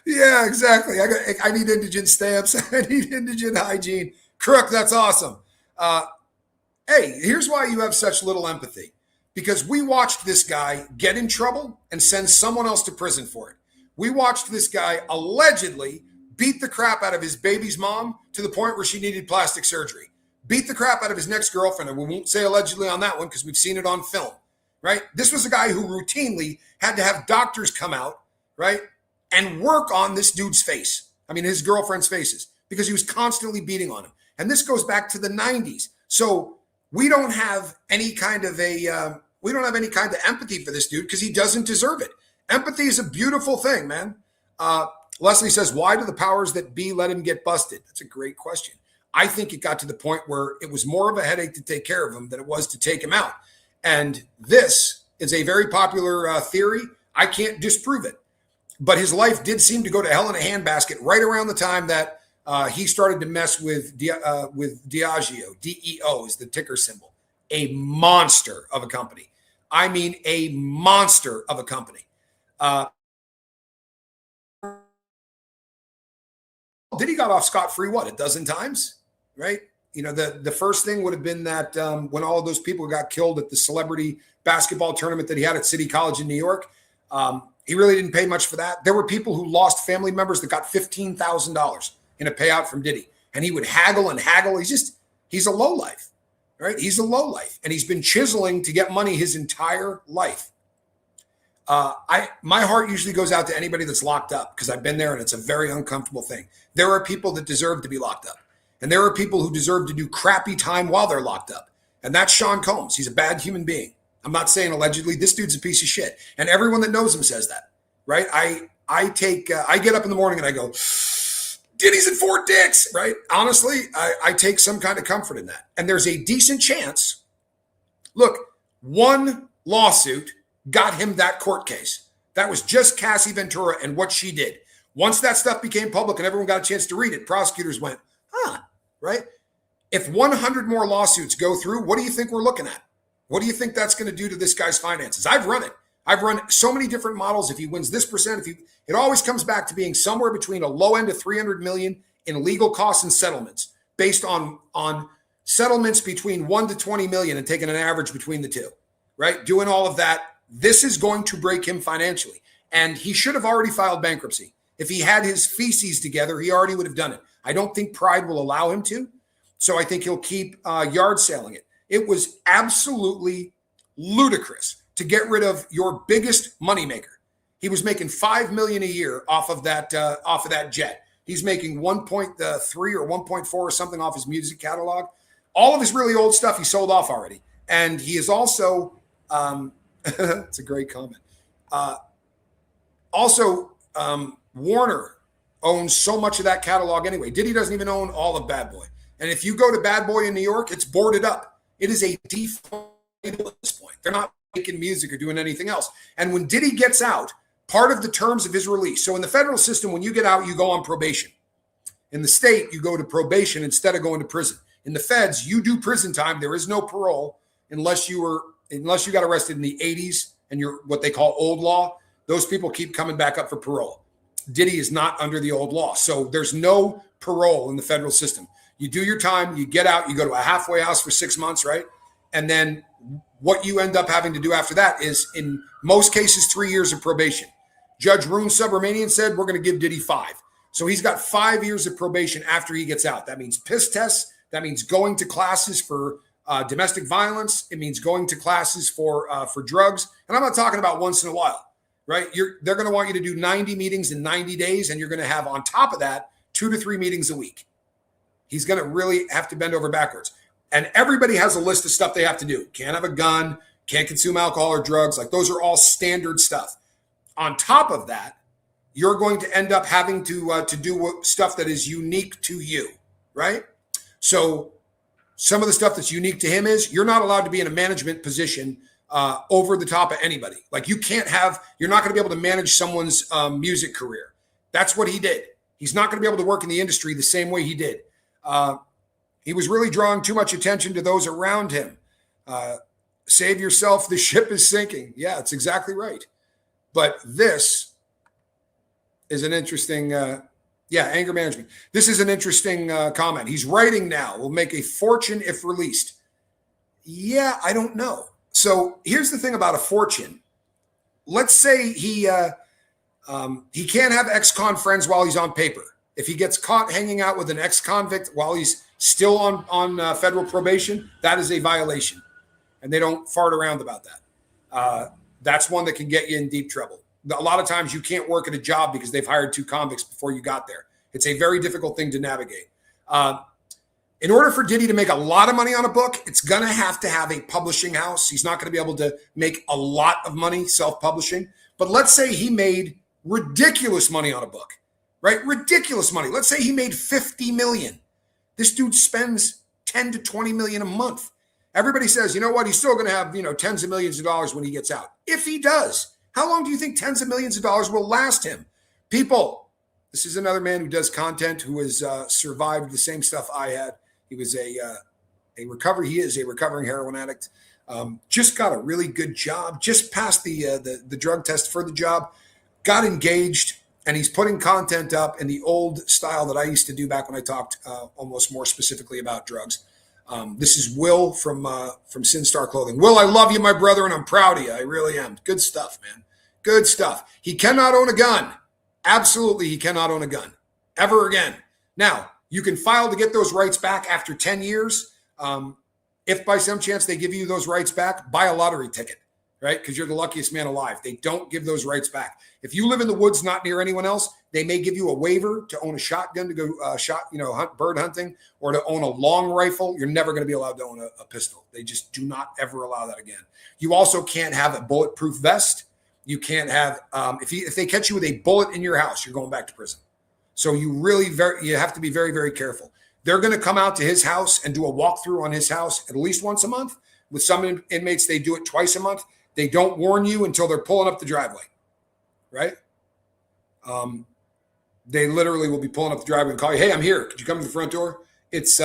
Yeah, exactly. I need indigent stamps. I need indigent hygiene. Crook, that's awesome. Hey, here's why you have such little empathy. Because we watched this guy get in trouble and send someone else to prison for it. We watched this guy allegedly beat the crap out of his baby's mom to the point where she needed plastic surgery. Beat the crap out of his next girlfriend, and we won't say allegedly on that one because we've seen it on film, right? This was a guy who routinely had to have doctors come out, right, and work on this dude's face. I mean, his girlfriend's faces, because he was constantly beating on him. And this goes back to the 90s. So we don't have any kind of empathy for this dude because he doesn't deserve it. Empathy is a beautiful thing, man. Leslie says, why do the powers that be let him get busted? That's a great question. I think it got to the point where it was more of a headache to take care of him than it was to take him out. And this is a very popular theory. I can't disprove it. But his life did seem to go to hell in a handbasket right around the time that he started to mess with Diageo. DEO is the ticker symbol. A monster of a company. I mean, a monster of a company. Diddy got off scot-free, what, a dozen times, right? You know, the first thing would have been that when all of those people got killed at the celebrity basketball tournament that he had at City College in New York, he really didn't pay much for that. There were people who lost family members that got $15,000 in a payout from Diddy, and he would haggle and haggle. He's a lowlife, right? He's a lowlife, and he's been chiseling to get money his entire life. My heart usually goes out to anybody that's locked up because I've been there and it's a very uncomfortable thing. There are people that deserve to be locked up, and there are people who deserve to do crappy time while they're locked up. And that's Sean Combs. He's a bad human being. I'm not saying allegedly. This dude's a piece of shit, and everyone that knows him says that, right? I get up in the morning and I go, Diddy's in Fort Dix, right? Honestly, I take some kind of comfort in that. And there's a decent chance. Look, one lawsuit got him that court case. That was just Cassie Ventura and what she did. Once that stuff became public and everyone got a chance to read it, prosecutors went, right? If 100 more lawsuits go through, what do you think we're looking at? What do you think that's going to do to this guy's finances? I've run it. I've run so many different models. If he wins this percent, it always comes back to being somewhere between a low end of 300 million in legal costs and settlements based on settlements between 1 to 20 million and taking an average between the two, right? Doing all of that. This is going to break him financially. And he should have already filed bankruptcy. If he had his feces together, he already would have done it. I don't think pride will allow him to. So I think he'll keep yard sailing it. It was absolutely ludicrous to get rid of your biggest moneymaker. He was making $5 million a year off of that jet. He's making 1.3 or 1.4 or something off his music catalog. All of his really old stuff he sold off already. And he is also, it's a great comment. Warner owns so much of that catalog anyway. Diddy doesn't even own all of Bad Boy. And if you go to Bad Boy in New York, it's boarded up. It is a default label at this point. They're not making music or doing anything else. And when Diddy gets out, part of the terms of his release. So in the federal system, when you get out, you go on probation. In the state, you go to probation instead of going to prison. In the feds, you do prison time. There is no parole unless you got arrested in the 80s and you're what they call old law. Those people keep coming back up for parole. Diddy is not under the old law. So there's no parole in the federal system. You do your time, you get out, you go to a halfway house for 6 months, right? And then what you end up having to do after that is, in most cases, 3 years of probation. Judge Rune Subramanian said, we're going to give Diddy 5. So he's got 5 years of probation after he gets out. That means piss tests. That means going to classes for domestic violence. It means going to classes for drugs. And I'm not talking about once in a while, right? They're going to want you to do 90 meetings in 90 days, and you're going to have on top of that 2 to 3 meetings a week. He's going to really have to bend over backwards. And everybody has a list of stuff they have to do. Can't have a gun, can't consume alcohol or drugs. Like, those are all standard stuff. On top of that, you're going to end up having to do stuff that is unique to you, right? So some of the stuff that's unique to him is you're not allowed to be in a management position over the top of anybody. Like, you're not going to be able to manage someone's music career. That's what he did. He's not going to be able to work in the industry the same way he did. He was really drawing too much attention to those around him. Save yourself, the ship is sinking. Yeah, it's exactly right. But this is an interesting, anger management. This is an interesting comment. He's writing now, will make a fortune if released. Yeah, I don't know. So here's the thing about a fortune. Let's say he can't have ex-con friends while he's on paper. If he gets caught hanging out with an ex-convict while he's still on federal probation, that is a violation. And they don't fart around about that. That's one that can get you in deep trouble. A lot of times you can't work at a job because they've hired 2 convicts before you got there. It's a very difficult thing to navigate. In order for Diddy to make a lot of money on a book, it's going to have a publishing house. He's not going to be able to make a lot of money self-publishing. But let's say he made ridiculous money on a book, right? Ridiculous money. Let's say he made $50 million. This dude spends $10 to $20 million a month. Everybody says, you know what, he's still going to have, tens of millions of dollars when he gets out. If he does, how long do you think tens of millions of dollars will last him? People, this is another man who does content who has survived the same stuff I had. He was he is a recovering heroin addict. Just got a really good job, just passed the drug test for the job, got engaged, and he's putting content up in the old style that I used to do back when I talked almost more specifically about drugs. This is Will from Sin Star Clothing. Will, I love you, my brother, and I'm proud of you. I really am. Good stuff, man. Good stuff. He cannot own a gun. Absolutely, he cannot own a gun ever again. Now, you can file to get those rights back after 10 years. If by some chance they give you those rights back, buy a lottery ticket, right? Because you're the luckiest man alive. They don't give those rights back. If you live in the woods, not near anyone else, they may give you a waiver to own a shotgun to go hunt bird hunting, or to own a long rifle. You're never going to be allowed to own a pistol. They just do not ever allow that again. You also can't have a bulletproof vest. You can't have if they catch you with a bullet in your house, you're going back to prison. So you have to be very, very careful. They're going to come out to his house and do a walkthrough on his house at least once a month. With some inmates, they do it twice a month. They don't warn you until they're pulling up the driveway, right? They literally will be pulling up the driveway and call you, hey, I'm here. Could you come to the front door? It's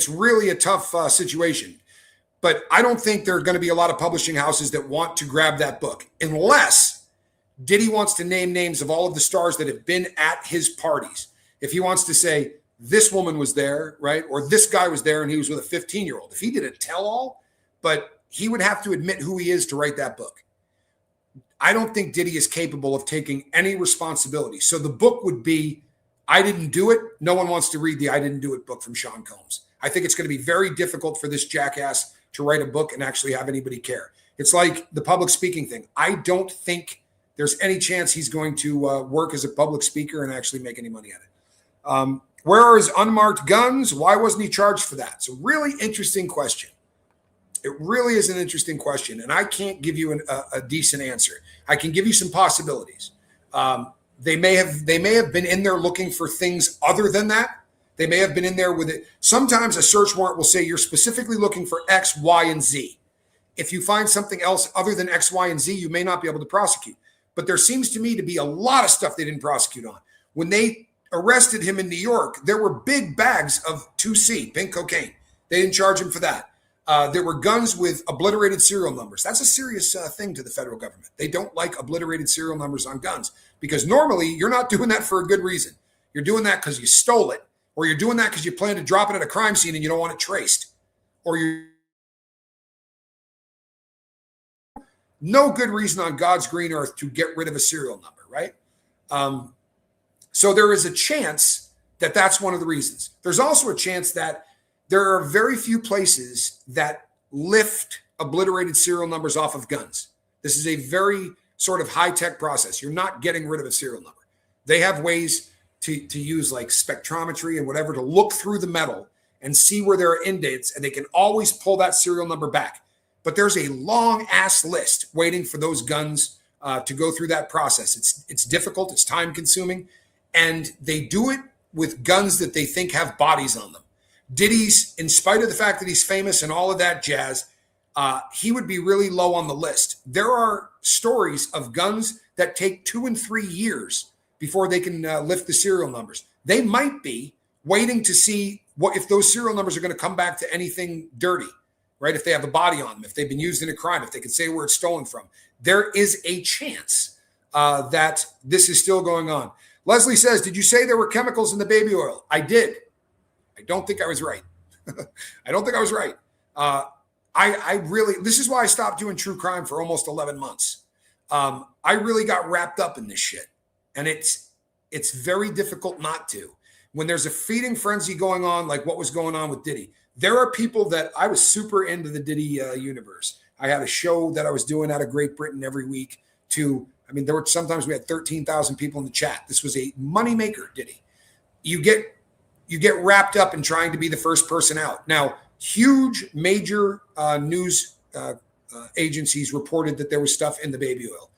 really a tough situation. But I don't think there are going to be a lot of publishing houses that want to grab that book, unless Diddy wants to name names of all of the stars that have been at his parties. If he wants to say, this woman was there, right? Or this guy was there and he was with a 15-year-old. If he did a tell-all, but he would have to admit who he is to write that book. I don't think Diddy is capable of taking any responsibility. So the book would be, I didn't do it. No one wants to read the I didn't do it book from Sean Combs. I think it's going to be very difficult for this jackass to write a book and actually have anybody care. It's like the public speaking thing. I don't think there's any chance he's going to work as a public speaker and actually make any money at it. Where are his unmarked guns? Why wasn't he charged for that? It's a really interesting question. It really is an interesting question, and I can't give you a decent answer. I can give you some possibilities. They may have been in there looking for things other than that. They may have been in there with it. Sometimes a search warrant will say you're specifically looking for X, Y, and Z. If you find something else other than X, Y, and Z, you may not be able to prosecute. But there seems to me to be a lot of stuff they didn't prosecute on. When they arrested him in New York, there were big bags of 2C, pink cocaine. They didn't charge him for that. There were guns with obliterated serial numbers. That's a serious thing to the federal government. They don't like obliterated serial numbers on guns, because normally you're not doing that for a good reason. You're doing that because you stole it, or you're doing that because you plan to drop it at a crime scene and you don't want it traced, or you're no good reason on God's green earth to get rid of a serial number, right? So there is a chance that that's one of the reasons. There's also a chance that there are very few places that lift obliterated serial numbers off of guns. This is a very sort of high-tech process. You're not getting rid of a serial number. They have ways to use like spectrometry and whatever to look through the metal and see where there are indents, and they can always pull that serial number back. But there's a long-ass list waiting for those guns to go through that process. It's difficult. It's time-consuming. And they do it with guns that they think have bodies on them. Diddy's, in spite of the fact that he's famous and all of that jazz, he would be really low on the list. There are stories of guns that take 2 and 3 years before they can lift the serial numbers. They might be waiting to see what if those serial numbers are going to come back to anything dirty, right? If they have a body on them, if they've been used in a crime, if they can say where it's stolen from. There is a chance that this is still going on. Leslie says, did you say there were chemicals in the baby oil? I did. I don't think I was right. I don't think I was right. I really, this is why I stopped doing true crime for almost 11 months. I really got wrapped up in this shit. And it's very difficult not to. When there's a feeding frenzy going on, like what was going on with Diddy, there are people that I was super into the Diddy universe. I had a show that I was doing out of Great Britain every week there were sometimes we had 13,000 people in the chat. This was a moneymaker, Diddy. You get wrapped up in trying to be the first person out. Now, huge major news agencies reported that there was stuff in the baby oil.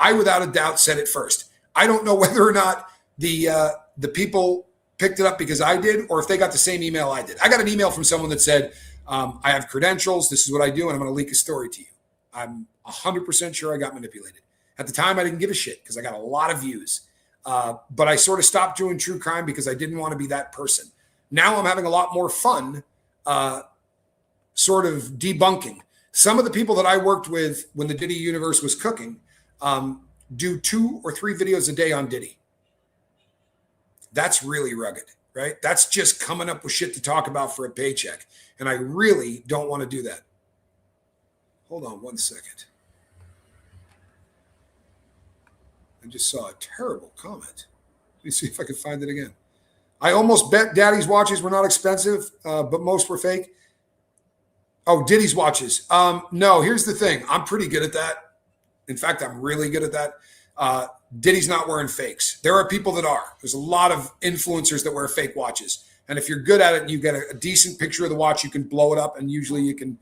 I, without a doubt, said it first. I don't know whether or not the people picked it up because I did, or if they got the same email I did. I got an email from someone that said, I have credentials. This is what I do, and I'm going to leak a story to you. I'm 100% sure I got manipulated. At the time, I didn't give a shit because I got a lot of views. But I sort of stopped doing true crime because I didn't want to be that person. Now I'm having a lot more fun sort of debunking. Some of the people that I worked with when the Diddy universe was cooking do 2 or 3 videos a day on Diddy. That's really rugged, right? That's just coming up with shit to talk about for a paycheck. And I really don't want to do that. Hold on 1 second. I just saw a terrible comment. Let me see if I can find it again. I almost bet Daddy's watches were not expensive, but most were fake. Oh, Diddy's watches. No, here's the thing. I'm pretty good at that. In fact, I'm really good at that. Diddy's not wearing fakes. There are people that are. There's a lot of influencers that wear fake watches. And if you're good at it and you get a decent picture of the watch, you can blow it up. And usually you can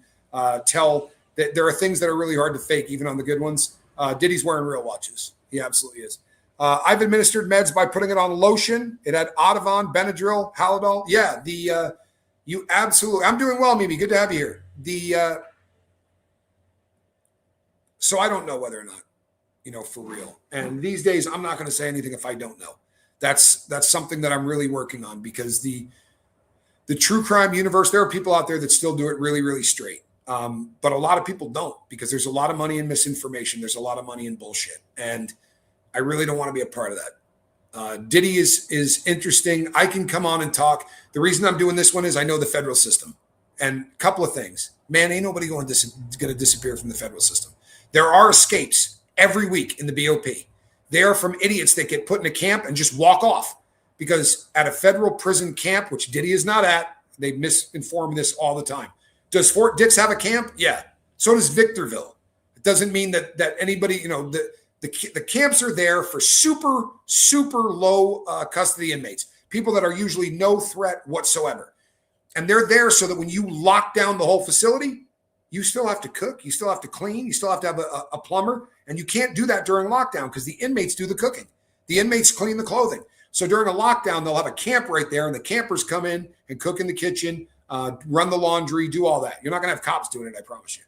tell that there are things that are really hard to fake, even on the good ones. Diddy's wearing real watches. He absolutely is. I've administered meds by putting it on lotion. It had Ativan, Benadryl, Halidol. Yeah, you absolutely. I'm doing well, Mimi. Good to have you here. So I don't know whether or not, for real. And these days, I'm not going to say anything if I don't know. That's something that I'm really working on, because the true crime universe, there are people out there that still do it really, really straight. But a lot of people don't, because there's a lot of money in misinformation. There's a lot of money in bullshit. And I really don't want to be a part of that. Diddy is interesting. I can come on and talk. The reason I'm doing this one is I know the federal system. And a couple of things. Man, ain't nobody going to disappear from the federal system. There are escapes every week in the BOP. They are from idiots that get put in a camp and just walk off. Because at a federal prison camp, which Diddy is not at, they misinform this all the time. Does Fort Dix have a camp? Yeah. So does Victorville. It doesn't mean that anybody, the camps are there for super, super low custody inmates, people that are usually no threat whatsoever. And they're there so that when you lock down the whole facility, you still have to cook, you still have to clean, you still have to have a plumber, and you can't do that during lockdown because the inmates do the cooking. The inmates clean the clothing. So during a lockdown, they'll have a camp right there, and the campers come in and cook in the kitchen, run the laundry, do all that. You're not going to have cops doing it, I promise you.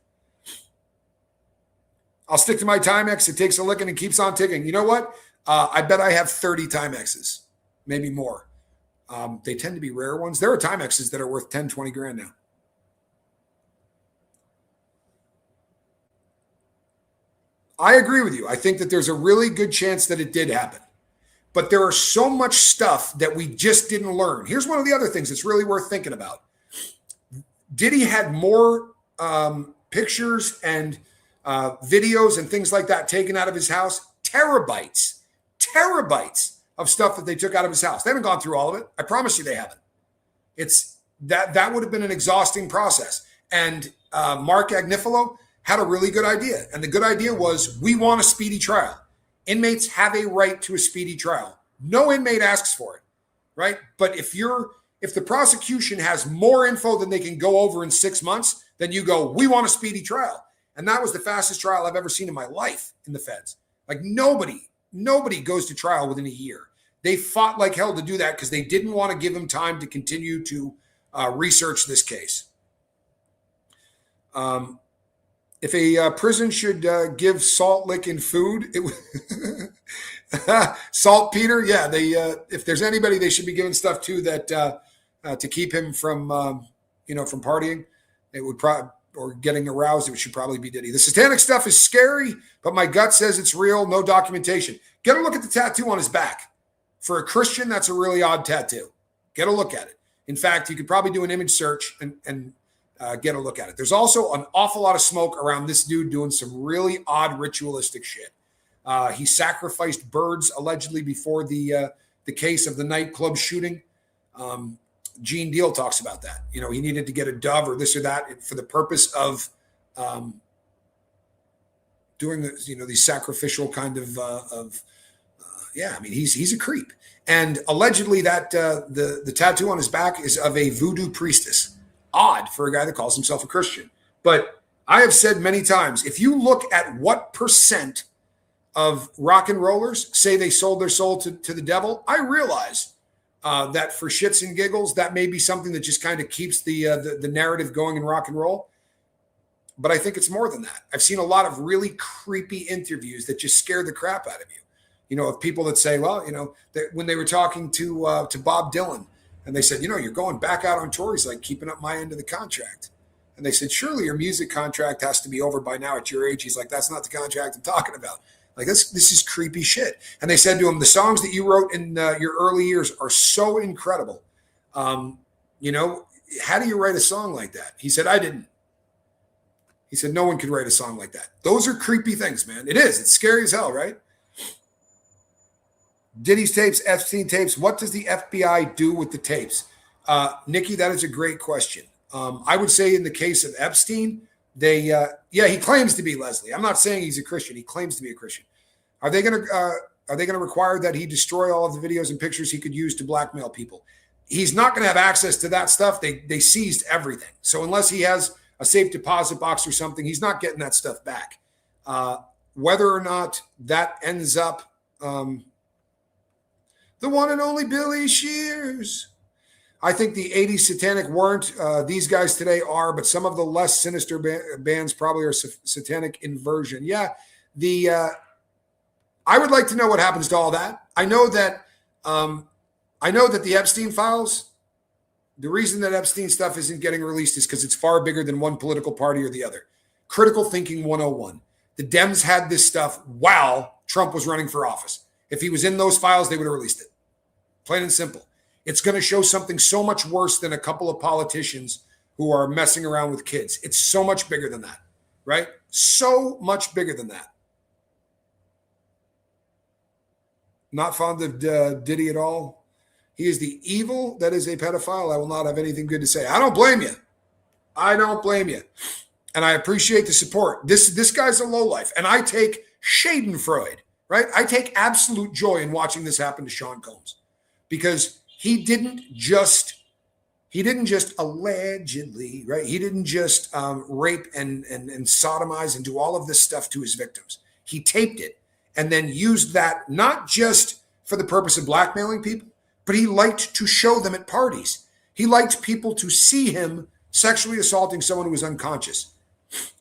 I'll stick to my Timex. It takes a licking and keeps on ticking. You know what? I bet I have 30 Timexes, maybe more. They tend to be rare ones. There are Timexes that are worth 10, 20 grand now. I agree with you. I think that there's a really good chance that it did happen. But there are so much stuff that we just didn't learn. Here's one of the other things that's really worth thinking about. Diddy had more pictures and videos and things like that taken out of his house. Terabytes of stuff that they took out of his house. They haven't gone through all of it. I promise you they haven't. It's that would have been an exhausting process. And Mark Agnifilo had a really good idea. And the good idea was, we want a speedy trial. Inmates have a right to a speedy trial. No inmate asks for it, right? But if the prosecution has more info than they can go over in 6 months, then you go, we want a speedy trial. And that was the fastest trial I've ever seen in my life in the feds. Like nobody goes to trial within a year. They fought like hell to do that because they didn't want to give him time to continue to research this case. If a prison should give salt lick in food, saltpeter, yeah. They if there's anybody they should be giving stuff to that to keep him from from partying, it would probably, or getting aroused, it should probably be Diddy. The satanic stuff is scary, but my gut says it's real. No documentation. Get a look at the tattoo on his back. For a Christian, that's a really odd tattoo. Get a look at it. In fact, you could probably do an image search and get a look at it. There's also an awful lot of smoke around this dude doing some really odd ritualistic shit. He sacrificed birds allegedly before the case of the nightclub shooting. Gene Deal talks about that. He needed to get a dove or this or that for the purpose of doing these sacrificial kind of he's a creep. And allegedly that the tattoo on his back is of a voodoo priestess. Odd for a guy that calls himself a Christian. But I have said many times, if you look at what percent of rock and rollers say they sold their soul to the devil, I realize that for shits and giggles, that may be something that just kind of keeps the narrative going in rock and roll. But I think it's more than that. I've seen a lot of really creepy interviews that just scare the crap out of you. You know, of people that say, well, you know, that when they were talking to Bob Dylan, and they said, you know, you're going back out on tour. He's like, keeping up my end of the contract. And they said, surely your music contract has to be over by now at your age. He's like, that's not the contract I'm talking about. Like, this is creepy shit. And they said to him, the songs that you wrote in your early years are so incredible. You know, how do you write a song like that? He said, I didn't. He said, no one could write a song like that. Those are creepy things, man. It is. It's scary as hell, right? Diddy's tapes, Epstein tapes. What does the FBI do with the tapes? Nikki, that is a great question. I would say in the case of Epstein, he claims to be Leslie. I'm not saying he's a Christian. He claims to be a Christian. Are they going to require that he destroy all of the videos and pictures he could use to blackmail people? He's not going to have access to that stuff. They seized everything. So unless he has a safe deposit box or something, he's not getting that stuff back. Whether or not that ends up the one and only Billy Shears. I think the 80s satanic weren't. These guys today are, but some of the less sinister bands probably are satanic inversion. Yeah, I would like to know what happens to all that. I know that the Epstein files, the reason that Epstein stuff isn't getting released is because it's far bigger than one political party or the other. Critical thinking 101. The Dems had this stuff while Trump was running for office. If he was in those files, they would have released it. Plain and simple. It's going to show something so much worse than a couple of politicians who are messing around with kids. It's so much bigger than that, right? So much bigger than that. Not fond of Diddy at all. He is the evil that is a pedophile. I will not have anything good to say. I don't blame you. I don't blame you. And I appreciate the support. This guy's a lowlife. And I take Schadenfreude, right? I take absolute joy in watching this happen to Sean Combs. Because he didn't just allegedly, right? He didn't just rape and sodomize and do all of this stuff to his victims. He taped it and then used that not just for the purpose of blackmailing people, but he liked to show them at parties. He liked people to see him sexually assaulting someone who was unconscious.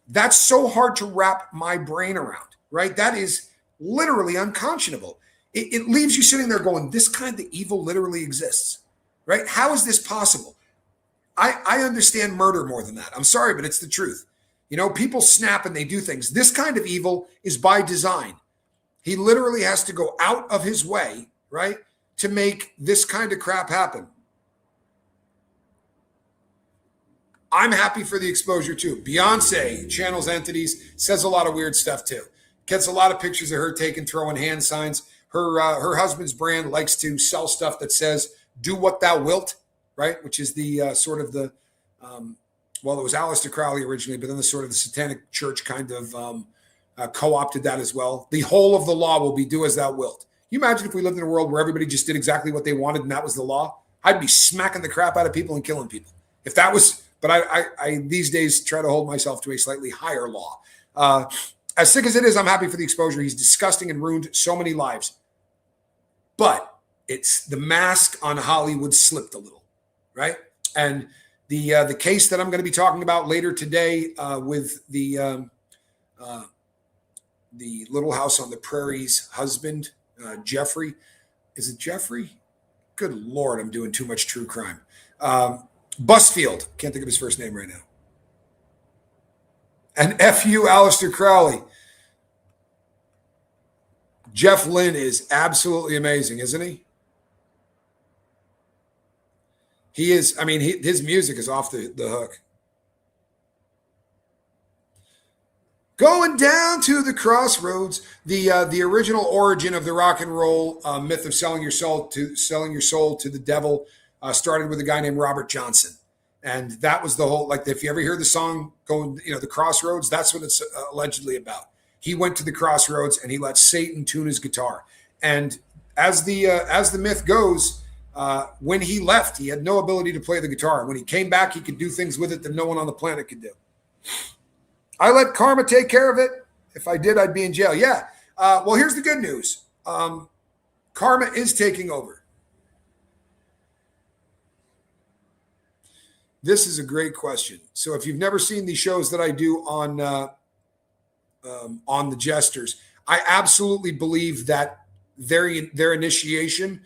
That's so hard to wrap my brain around, right? That is literally unconscionable. It leaves you sitting there going, this kind of evil literally exists, right? How is this possible? I understand murder more than that. I'm sorry, but it's the truth. You know, people snap and they do things. This kind of evil is by design. He literally has to go out of his way, right, to make this kind of crap happen. I'm happy for the exposure too. Beyonce channels entities, says a lot of weird stuff too. Gets a lot of pictures of her taken, throwing hand signs. Her husband's brand likes to sell stuff that says, do what thou wilt, right? Which is the sort of the, it was Aleister Crowley originally, but then the sort of the satanic church kind of co-opted that as well. The whole of the law will be do as thou wilt. Can you imagine if we lived in a world where everybody just did exactly what they wanted and that was the law? I'd be smacking the crap out of people and killing people. If that was, but I these days try to hold myself to a slightly higher law. As sick as it is, I'm happy for the exposure. He's disgusting and ruined so many lives. But it's the mask on Hollywood slipped a little, right? And the case that I'm going to be talking about later today with the Little House on the Prairie's husband, Jeffrey. Is it Jeffrey? Good Lord, I'm doing too much true crime. Busfield. Can't think of his first name right now. And F.U. Aleister Crowley. Jeff Lynne is absolutely amazing, isn't he? He is. I mean, his music is off the hook. Going down to the crossroads, the original origin of the rock and roll myth of selling your soul to the devil started with a guy named Robert Johnson. And that was the whole, like, if you ever hear the song going, the crossroads, that's what it's allegedly about. He went to the crossroads and he let Satan tune his guitar. And as the myth goes, when he left, he had no ability to play the guitar. When he came back, he could do things with it that no one on the planet could do. I let karma take care of it. If I did, I'd be in jail. Yeah. Well, here's the good news. Karma is taking over. This is a great question. So if you've never seen the shows that I do on the Jesters, I absolutely believe that their initiation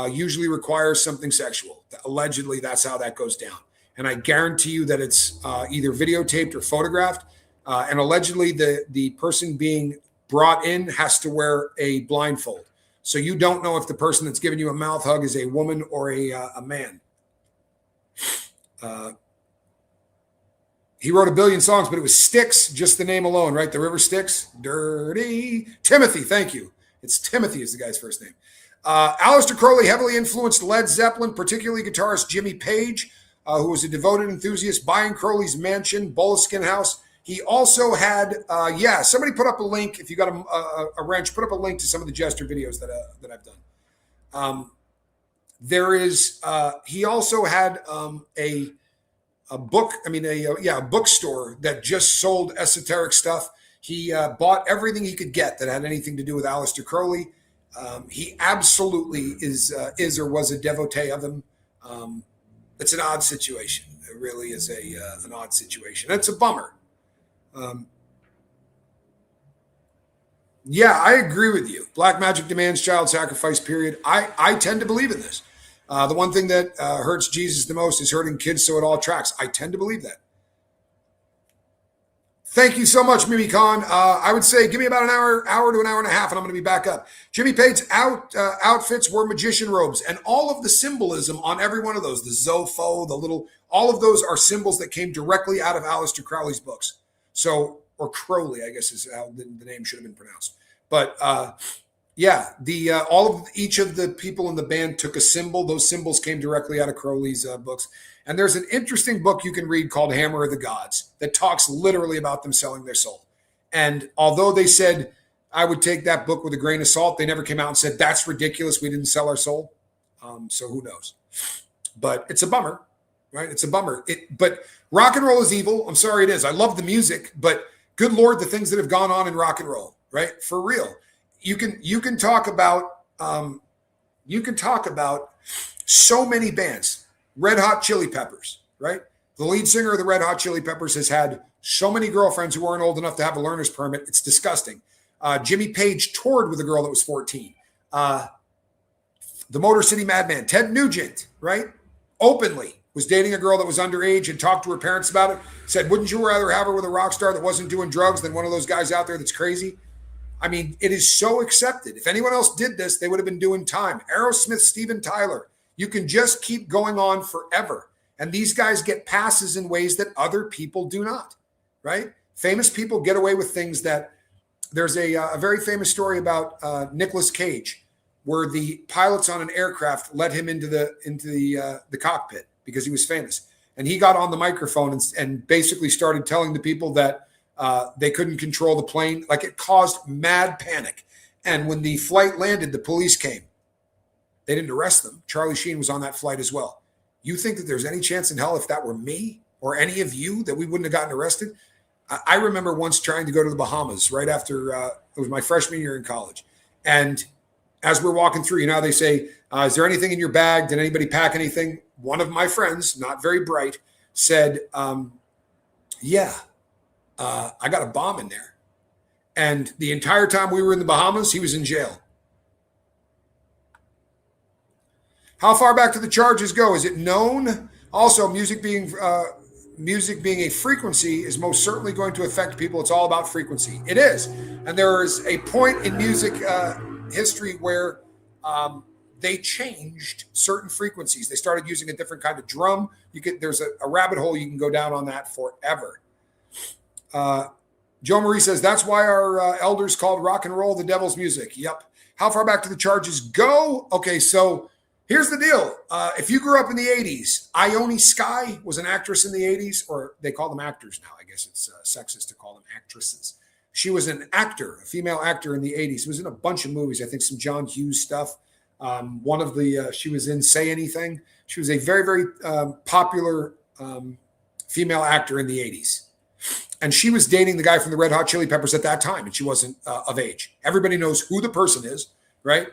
usually requires something sexual. Allegedly, that's how that goes down. And I guarantee you that it's either videotaped or photographed. And allegedly, the person being brought in has to wear a blindfold. So you don't know if the person that's giving you a mouth hug is a woman or a man. He wrote a billion songs, but it was Styx, just the name alone, right? The River Styx. Dirty Timothy, thank you. It's Timothy is the guy's first name. Aleister Crowley heavily influenced Led Zeppelin, particularly guitarist Jimmy Page, who was a devoted enthusiast, buying Crowley's mansion, Boleskine House. He also had, somebody put up a link. If you got a wrench, put up a link to some of the Jester videos that I've done. He also had a bookstore that just sold esoteric stuff. He bought everything he could get that had anything to do with Aleister Crowley. He absolutely is or was a devotee of him. It's an odd situation. It really is an odd situation. It's a bummer. I agree with you. Black magic demands child sacrifice, period. I tend to believe in this. The one thing that hurts Jesus the most is hurting kids, so it all tracks. I tend to believe that. Thank you so much, Mimi Khan. I would say give me about an hour to an hour and a half, and I'm going to be back up. Jimmy Page's outfits were magician robes, and all of the symbolism on every one of those, the Zopho, all of those are symbols that came directly out of Aleister Crowley's books. So, or Crowley, I guess is how the name should have been pronounced. But each of the people in the band took a symbol. Those symbols came directly out of Crowley's books. And there's an interesting book you can read called Hammer of the Gods that talks literally about them selling their soul. And although they said I would take that book with a grain of salt, they never came out and said, that's ridiculous, we didn't sell our soul. So who knows? But it's a bummer, right? It's a bummer. But rock and roll is evil. I'm sorry it is. I love the music, but good Lord, the things that have gone on in rock and roll, right? For real. You can talk about so many bands. Red Hot Chili Peppers, right? The lead singer of the Red Hot Chili Peppers has had so many girlfriends who weren't old enough to have a learner's permit. It's disgusting. Jimmy Page toured with a girl that was 14. The Motor City Madman, Ted Nugent, right? Openly was dating a girl that was underage and talked to her parents about it. Said, wouldn't you rather have her with a rock star that wasn't doing drugs than one of those guys out there that's crazy? I mean, it is so accepted. If anyone else did this, they would have been doing time. Aerosmith, Steven Tyler. You can just keep going on forever. And these guys get passes in ways that other people do not, right? Famous people get away with things that there's a very famous story about Nicolas Cage, where the pilots on an aircraft let him into the cockpit because he was famous. And he got on the microphone and basically started telling the people that they couldn't control the plane. Like, it caused mad panic. And when the flight landed, the police came. They didn't arrest them. Charlie Sheen was on that flight as well. You think that there's any chance in hell if that were me or any of you that we wouldn't have gotten arrested? I remember once trying to go to the Bahamas right after it was my freshman year in college. And as we're walking through, how they say, is there anything in your bag? Did anybody pack anything? One of my friends, not very bright, said, I got a bomb in there. And the entire time we were in the Bahamas, he was in jail. How far back do the charges go? Is it known? Also, music being a frequency is most certainly going to affect people. It's all about frequency. It is. And there is a point in music history where they changed certain frequencies. They started using a different kind of drum. There's a rabbit hole you can go down on that forever. Joe Marie says, that's why our elders called rock and roll the devil's music. Yep. How far back do the charges go? Okay, so here's the deal. If you grew up in the 80s, Ione Skye was an actress in the 80s, or they call them actors now. I guess it's sexist to call them actresses. She was an actor, a female actor in the 80s. She was in a bunch of movies. I think some John Hughes stuff. She was in Say Anything. She was a very, very popular female actor in the 80s. And she was dating the guy from the Red Hot Chili Peppers at that time, and she wasn't of age. Everybody knows who the person is, right?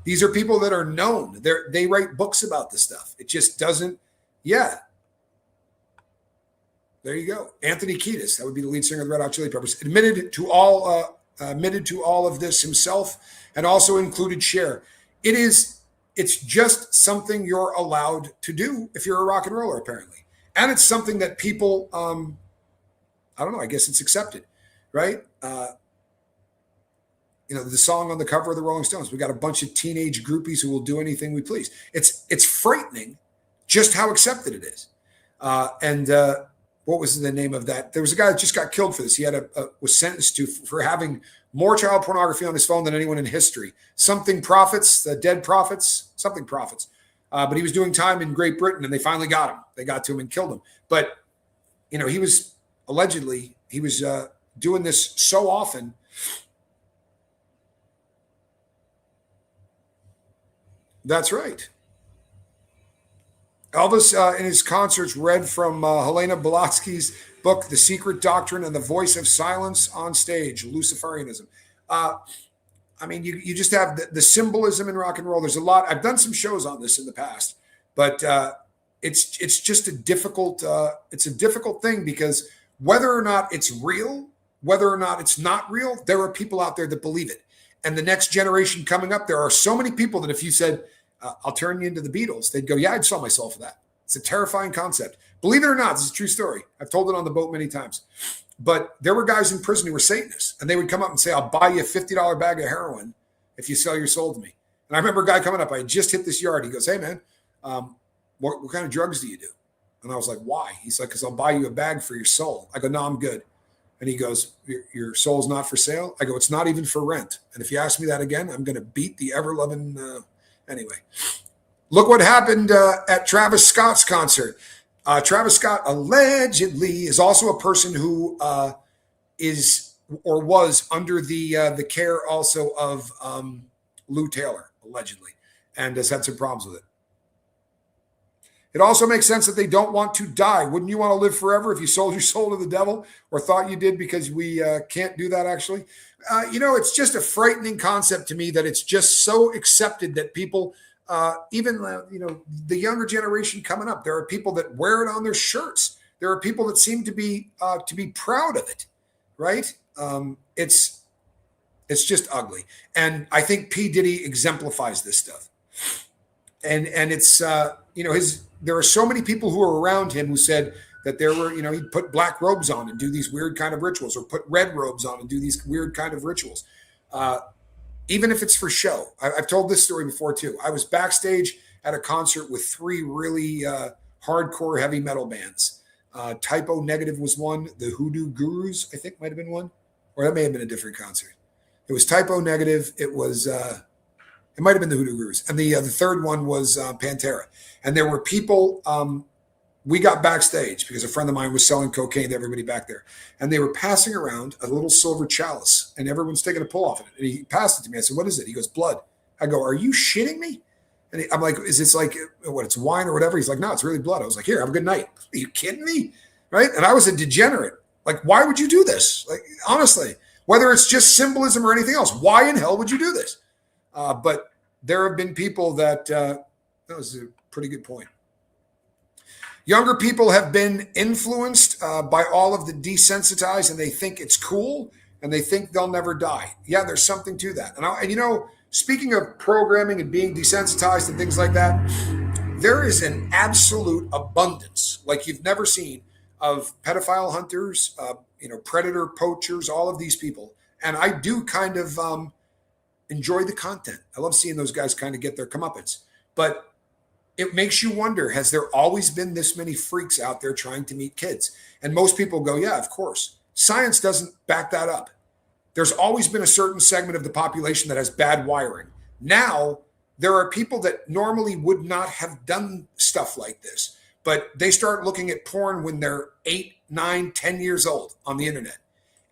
These are people that are known. They write books about this stuff. It just doesn't Yeah. There you go. Anthony Kiedis, that would be the lead singer of the Red Hot Chili Peppers, admitted to all of this himself, and also included Cher. It's just something you're allowed to do if you're a rock and roller, apparently, and it's something that people, I don't know, I guess it's accepted, right? The song on the cover of the Rolling Stones. We got a bunch of teenage groupies who will do anything we please. It's frightening just how accepted it is. And what was the name of that? There was a guy that just got killed for this. He was sentenced for having more child pornography on his phone than anyone in history. Something Profits, the Dead Prophets, something Profits. But he was doing time in Great Britain, and they finally got him. They got to him and killed him. But he was allegedly doing this so often. That's right. Elvis, in his concerts, read from Helena Blavatsky's book, The Secret Doctrine and the Voice of Silence on Stage, Luciferianism. You just have the symbolism in rock and roll. There's a lot. I've done some shows on this in the past, but it's just a difficult thing, because whether or not it's real, whether or not it's not real, there are people out there that believe it. And the next generation coming up, there are so many people that if you said, I'll turn you into the Beatles, they'd go, yeah, I'd sell myself for that. It's a terrifying concept. Believe it or not, this is a true story. I've told it on the boat many times. But there were guys in prison who were Satanists, and they would come up and say, I'll buy you a $50 bag of heroin if you sell your soul to me. And I remember a guy coming up, I had just hit this yard. He goes, hey, man, what kind of drugs do you do? And I was like, why? He's like, because I'll buy you a bag for your soul. I go, no, I'm good. And he goes, your soul's not for sale? I go, it's not even for rent. And if you ask me that again, I'm going to beat the ever-loving... Anyway, look what happened at Travis Scott's concert. Travis Scott allegedly is also a person who is or was under the care also of Lou Taylor, allegedly, and has had some problems with it. It also makes sense that they don't want to die. Wouldn't you want to live forever if you sold your soul to the devil, or thought you did, because we can't do that, actually? It's just a frightening concept to me that it's just so accepted that people, even the younger generation coming up, there are people that wear it on their shirts. There are people that seem to be proud of it, right? It's just ugly. And I think P. Diddy exemplifies this stuff. And it's, there are so many people who are around him who said that there were, he'd put black robes on and do these weird kind of rituals, or put red robes on and do these weird kind of rituals, even if it's for show. I've told this story before too. I was backstage at a concert with 3 really hardcore heavy metal bands. Typo Negative was one. The Hoodoo Gurus, I think, might have been one, or that may have been a different concert. It was Typo Negative. It was... It might have been the Hoodoo Gurus. And the third one was Pantera. And there were people, we got backstage because a friend of mine was selling cocaine to everybody back there. And they were passing around a little silver chalice, and everyone's taking a pull off of it. And he passed it to me. I said, what is it? He goes, blood. I go, are you shitting me? And I'm like, is this like, what, it's wine or whatever? He's like, no, it's really blood. I was like, here, have a good night. Are you kidding me? Right? And I was a degenerate. Like, why would you do this? Like, honestly, whether it's just symbolism or anything else, why in hell would you do this? But there have been people that was a pretty good point. Younger people have been influenced by all of the desensitized, and they think it's cool, and they think they'll never die. Yeah, there's something to that. And speaking of programming and being desensitized and things like that, there is an absolute abundance, like you've never seen, of pedophile hunters, predator poachers, all of these people. And I do kind of enjoy the content. I love seeing those guys kind of get their comeuppance. But it makes you wonder, has there always been this many freaks out there trying to meet kids? And most people go, yeah, of course. Science doesn't back that up. There's always been a certain segment of the population that has bad wiring. Now, there are people that normally would not have done stuff like this, but they start looking at porn when they're 8, 9, 10 years old on the internet.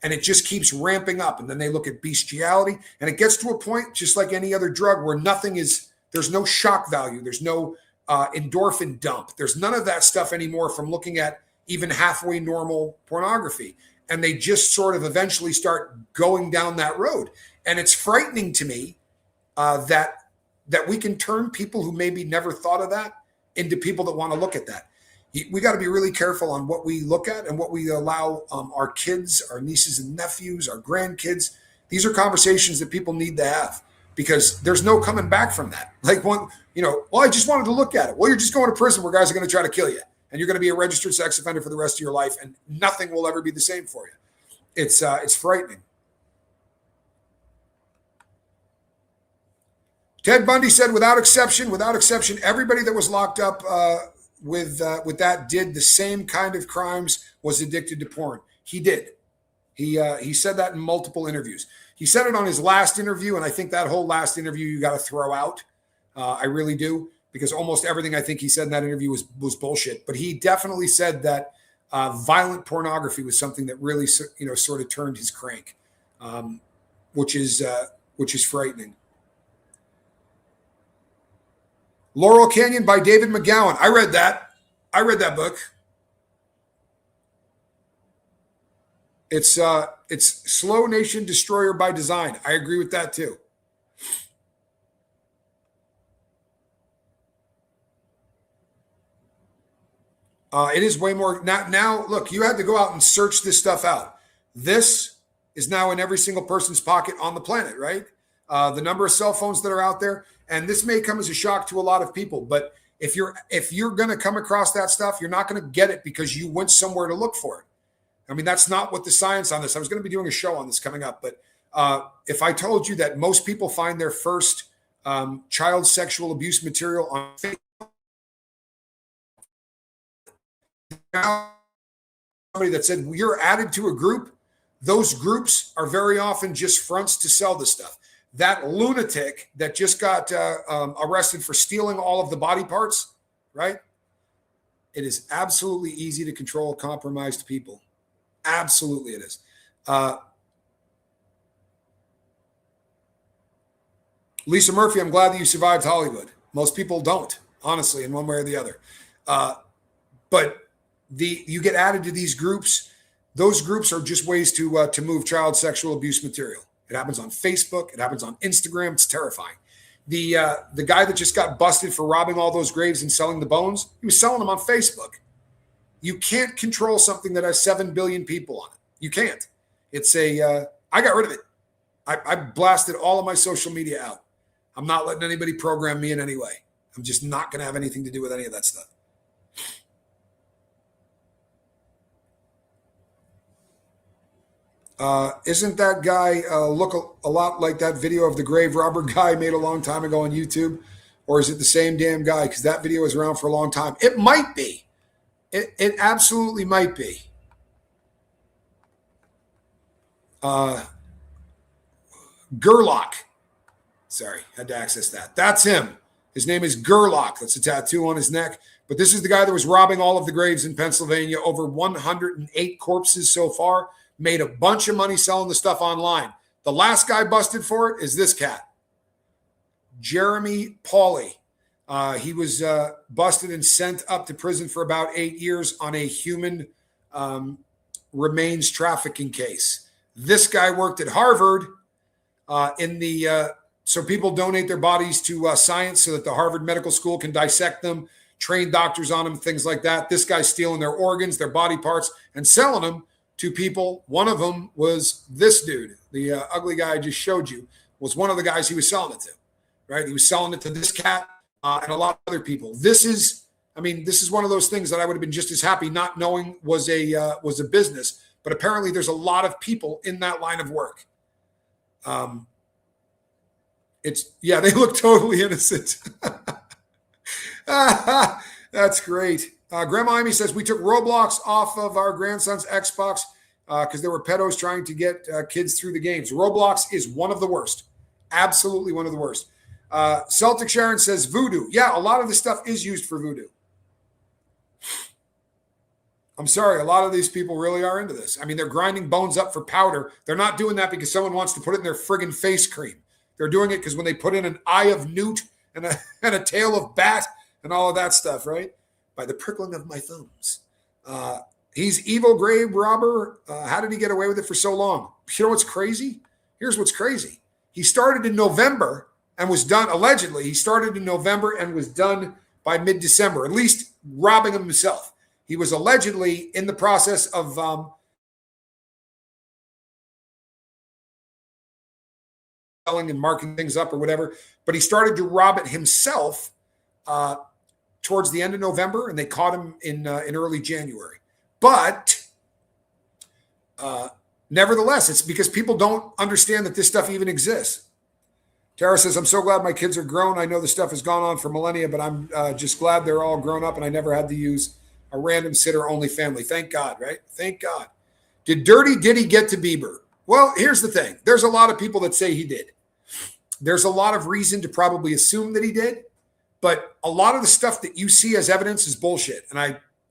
And it just keeps ramping up. And then they look at bestiality. And it gets to a point, just like any other drug, where there's no shock value. There's no endorphin dump. There's none of that stuff anymore from looking at even halfway normal pornography. And they just sort of eventually start going down that road. And it's frightening to me that we can turn people who maybe never thought of that into people that want to look at that. We got to be really careful on what we look at and what we allow our kids, our nieces and nephews, our grandkids. These are conversations that people need to have because there's no coming back from that. Like well, I just wanted to look at it. Well, you're just going to prison where guys are going to try to kill you, and you're going to be a registered sex offender for the rest of your life, and nothing will ever be the same for you. It's frightening. Ted Bundy said, without exception, everybody that was locked up with that did the same kind of crimes, was addicted to porn. He did. He said that in multiple interviews. He said it on his last interview, and I think that whole last interview you got to throw out. I really do, because almost everything I think he said in that interview was bullshit. But he definitely said that violent pornography was something that really sort of turned his crank, which is frightening. Laurel Canyon by David McGowan. I read that book. It's Slow Nation Destroyer by Design. I agree with that too. It is way more now. Look, you had to go out and search this stuff out. This is now in every single person's pocket on the planet, right? The number of cell phones that are out there, and this may come as a shock to a lot of people, but if you're going to come across that stuff, you're not going to get it because you went somewhere to look for it. I mean, that's not what the science on this. I was going to be doing a show on this coming up, but if I told you that most people find their first child sexual abuse material on Facebook, somebody that said you're added to a group, those groups are very often just fronts to sell this stuff. That lunatic that just got arrested for stealing all of the body parts, right? It is absolutely easy to control compromised people. Absolutely it is. Lisa Murphy, I'm glad that you survived Hollywood. Most people don't, honestly, in one way or the other. But you get added to these groups. Those groups are just ways to move child sexual abuse material. It happens on Facebook. It happens on Instagram. It's terrifying. The guy that just got busted for robbing all those graves and selling the bones, he was selling them on Facebook. You can't control something that has 7 billion people on it. You can't. I got rid of it. I blasted all of my social media out. I'm not letting anybody program me in any way. I'm just not going to have anything to do with any of that stuff. Isn't that guy look a lot like that video of the grave robber guy made a long time ago on YouTube? Or is it the same damn guy? Because that video was around for a long time. It might be. It absolutely might be. Gerlach. Sorry, had to access that. That's him. His name is Gerlach. That's a tattoo on his neck. But this is the guy that was robbing all of the graves in Pennsylvania. Over 108 corpses so far. Made a bunch of money selling the stuff online. The last guy busted for it is this cat, Jeremy Pauley. He was busted and sent up to prison for about 8 years on a human remains trafficking case. This guy worked at Harvard so people donate their bodies to science so that the Harvard Medical School can dissect them, train doctors on them, things like that. This guy's stealing their organs, their body parts, and selling them to people. One of them was this dude, the ugly guy I just showed you, was one of the guys he was selling it to, right? He was selling it to this cat and a lot of other people. This is one of those things that I would have been just as happy not knowing was a business, but apparently there's a lot of people in that line of work. They look totally innocent. That's great. Grandma Amy says, we took Roblox off of our grandson's Xbox because there were pedos trying to get kids through the games. Roblox is one of the worst. Absolutely one of the worst. Celtic Sharon says, voodoo. Yeah, a lot of this stuff is used for voodoo. I'm sorry, a lot of these people really are into this. I mean, they're grinding bones up for powder. They're not doing that because someone wants to put it in their friggin' face cream. They're doing it because when they put in an eye of newt and a tail of bat and all of that stuff, right? By the prickling of my thumbs. He's evil grave robber. How did he get away with it for so long? You know what's crazy? Here's what's crazy. He started in November and was done, allegedly, he started in November and was done by mid-December, at least robbing himself. He was allegedly in the process of selling and marking things up or whatever, but he started to rob it himself towards the end of November, and they caught him in early January. But nevertheless, it's because people don't understand that this stuff even exists. Tara says, I'm so glad my kids are grown. I know this stuff has gone on for millennia, but I'm just glad they're all grown up and I never had to use a random sitter-only family. Thank God, right? Thank God. Did Dirty Diddy get to Bieber? Well, here's the thing. There's a lot of people that say he did. There's a lot of reason to probably assume that he did, but a lot of the stuff that you see as evidence is bullshit. And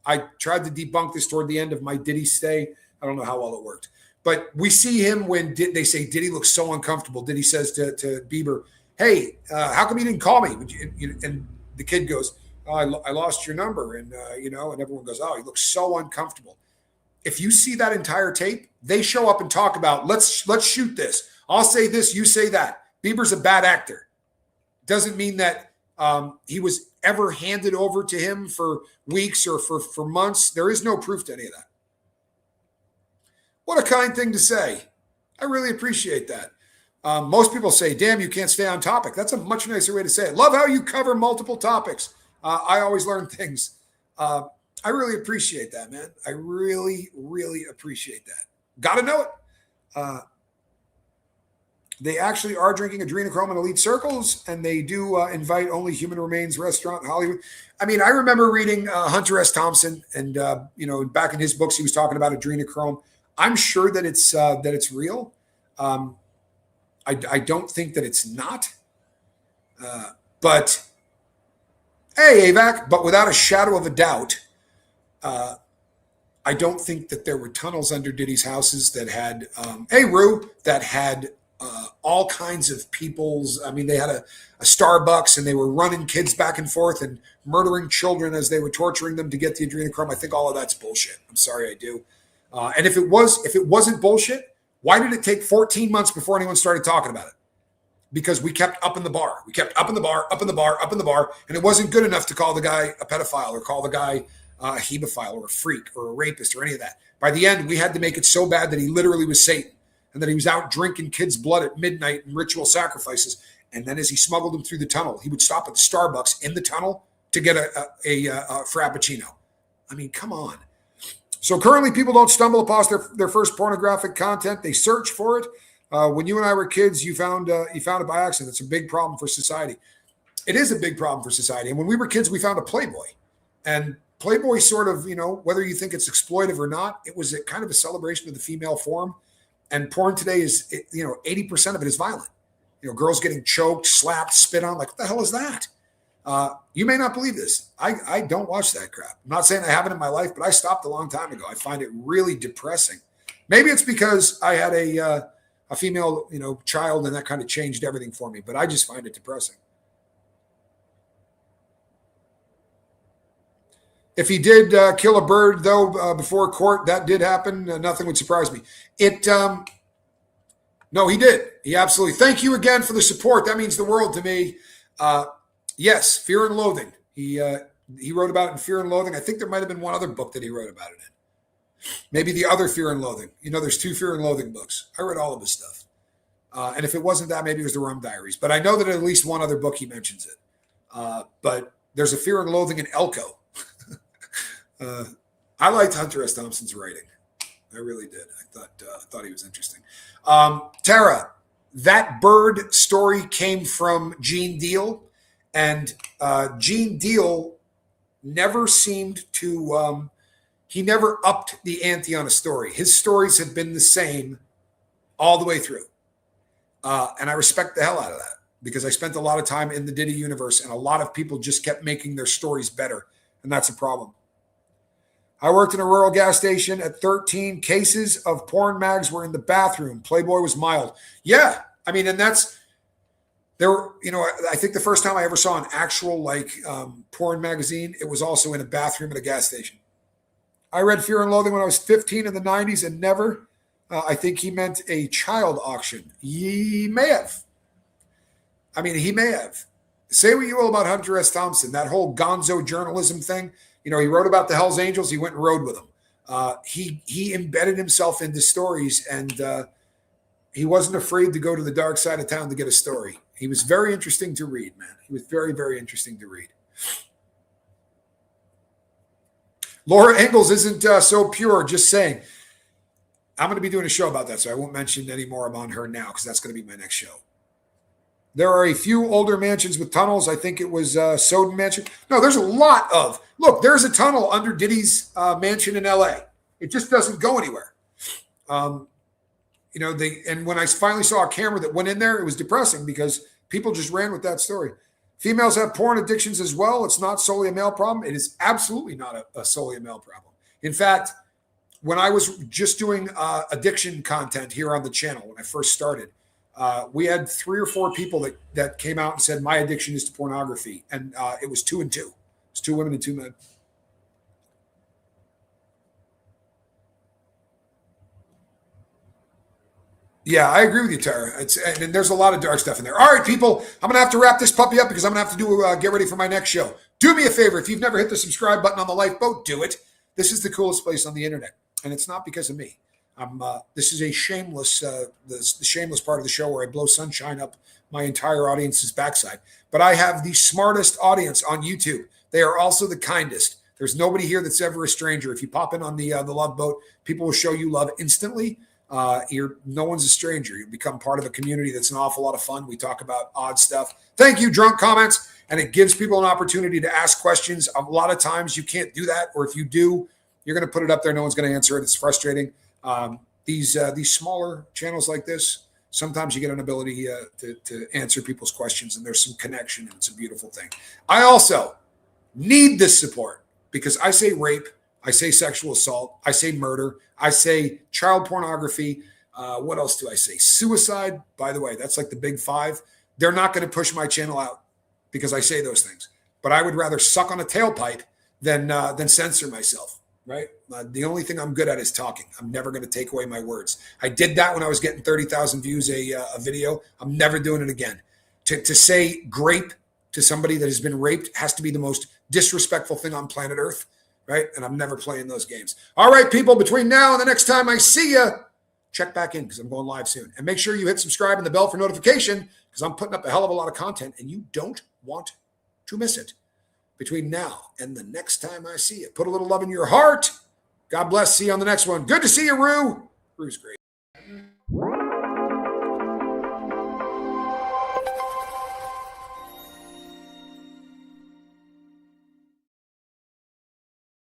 I tried to debunk this toward the end of my Diddy stay. I don't know how well it worked. But we see him when they say Diddy looks so uncomfortable. Diddy says to Bieber, hey, how come you didn't call me? And the kid goes, oh, I lost your number. And, and everyone goes, oh, he looks so uncomfortable. If you see that entire tape, they show up and talk about, let's shoot this. I'll say this, you say that. Bieber's a bad actor. Doesn't mean that he was ever handed over to him for weeks or for months. There is no proof to any of that. What a kind thing to say. I really appreciate that. Most people say, damn, you can't stay on topic. That's a much nicer way to say it. Love how you cover multiple topics. I always learn things. I really appreciate that, man. I really, really appreciate that. Got to know it. They actually are drinking adrenochrome in elite circles, and they do invite only human remains restaurant in Hollywood. I mean, I remember reading Hunter S. Thompson, and back in his books, he was talking about adrenochrome. I'm sure that it's real. I don't think that it's not. But hey, AVAC, but without a shadow of a doubt, I don't think that there were tunnels under Diddy's houses that had, that had all kinds of people's. I mean, they had a Starbucks, and they were running kids back and forth and murdering children as they were torturing them to get the adrenochrome. I think all of that's bullshit. I'm sorry, I do. And if it wasn't bullshit, why did it take 14 months before anyone started talking about it? Because we kept up in the bar. We kept up in the bar, and it wasn't good enough to call the guy a pedophile or call the guy a hebephile or a freak or a rapist or any of that. By the end, we had to make it so bad that he literally was Satan and that he was out drinking kids' blood at midnight in ritual sacrifices. And then as he smuggled them through the tunnel, he would stop at the Starbucks in the tunnel to get a Frappuccino. I mean, come on. So currently, people don't stumble upon their first pornographic content. They search for it. When you and I were kids, you found it by accident. It's a big problem for society. It is a big problem for society. And when we were kids, we found a Playboy. And Playboy sort of, whether you think it's exploitive or not, it was a kind of a celebration of the female form. And porn today is, 80% of it is violent. Girls getting choked, slapped, spit on. Like, what the hell is that? You may not believe this. I don't watch that crap. I'm not saying I haven't in my life, but I stopped a long time ago. I find it really depressing. Maybe it's because I had a female, child, and that kind of changed everything for me. But I just find it depressing. If he did kill a bird, though, before court, that did happen. Nothing would surprise me. No, he did. He absolutely. Thank you again for the support. That means the world to me. Yes, Fear and Loathing. He wrote about it in Fear and Loathing. I think there might have been one other book that he wrote about it in. Maybe the other Fear and Loathing. There's 2 Fear and Loathing books. I read all of his stuff. And if it wasn't that, maybe it was the Rum Diaries. But I know that at least one other book he mentions it. But there's a Fear and Loathing in Elko. I liked Hunter S. Thompson's writing. I really did. I thought he was interesting. Tara, that bird story came from Gene Deal. And Gene Deal never seemed to, he never upped the ante on a story. His stories have been the same all the way through. And I respect the hell out of that because I spent a lot of time in the Diddy universe and a lot of people just kept making their stories better. And that's a problem. I worked in a rural gas station at 13. Cases of porn mags were in the bathroom. Playboy was mild. Yeah. I mean, and there were, I think the first time I ever saw an actual porn magazine, it was also in a bathroom at a gas station. I read Fear and Loathing when I was 15 in the 90s and never. I think he meant a child auction. He may have. He may have. say what you will about Hunter S. Thompson, that whole gonzo journalism thing. You know, he wrote about the Hells Angels. He went and rode with them. He embedded himself into stories, and he wasn't afraid to go to the dark side of town to get a story. He was very interesting to read, man. He was very, very interesting to read. Laura Ingalls isn't so pure, just saying. I'm going to be doing a show about that, so I won't mention any more about her now because that's going to be my next show. There are a few older mansions with tunnels. I think it was Soden Mansion. No, there's a lot of. Look, there's a tunnel under Diddy's mansion in L.A. It just doesn't go anywhere. You know, and when I finally saw a camera that went in there, it was depressing because people just ran with that story. Females have porn addictions as well. It's not solely a male problem. It is absolutely not a solely a male problem. In fact, when I was just doing addiction content here on the channel, when I first started, we had 3 or 4 people that came out and said, my addiction is to pornography. And it was 2 and 2. It's 2 women and 2 men. Yeah, I agree with you, Tara. And there's a lot of dark stuff in there. All right, people, I'm going to have to wrap this puppy up because I'm going to have to get ready for my next show. Do me a favor. If you've never hit the subscribe button on the Lifeboat, do it. This is the coolest place on the internet. And it's not because of me. This is a shameless, the shameless part of the show where I blow sunshine up my entire audience's backside. But I have the smartest audience on YouTube. They are also the kindest. There's nobody here that's ever a stranger. If you pop in on the Love Boat, people will show you love instantly. No one's a stranger. You become part of a community that's an awful lot of fun. We talk about odd stuff. Thank you, Drunk Comments. And it gives people an opportunity to ask questions. A lot of times you can't do that. Or if you do, you're going to put it up there. No one's going to answer it. It's frustrating. These smaller channels like this, sometimes you get an ability to answer people's questions, and there's some connection, and it's a beautiful thing. I also need this support because I say rape, I say sexual assault, I say murder, I say child pornography. What else do I say? Suicide. By the way, that's like the big 5. They're not going to push my channel out because I say those things. But I would rather suck on a tailpipe than censor myself. Right? The only thing I'm good at is talking. I'm never going to take away my words. I did that when I was getting 30,000 views a video. I'm never doing it again. To say grape to somebody that has been raped has to be the most disrespectful thing on planet Earth, right? And I'm never playing those games. All right, people, between now and the next time I see you, check back in because I'm going live soon. And make sure you hit subscribe and the bell for notification because I'm putting up a hell of a lot of content and you don't want to miss it. Between now and the next time I see you, put a little love in your heart. God bless. See you on the next one. Good to see you, Rue. Rue's great.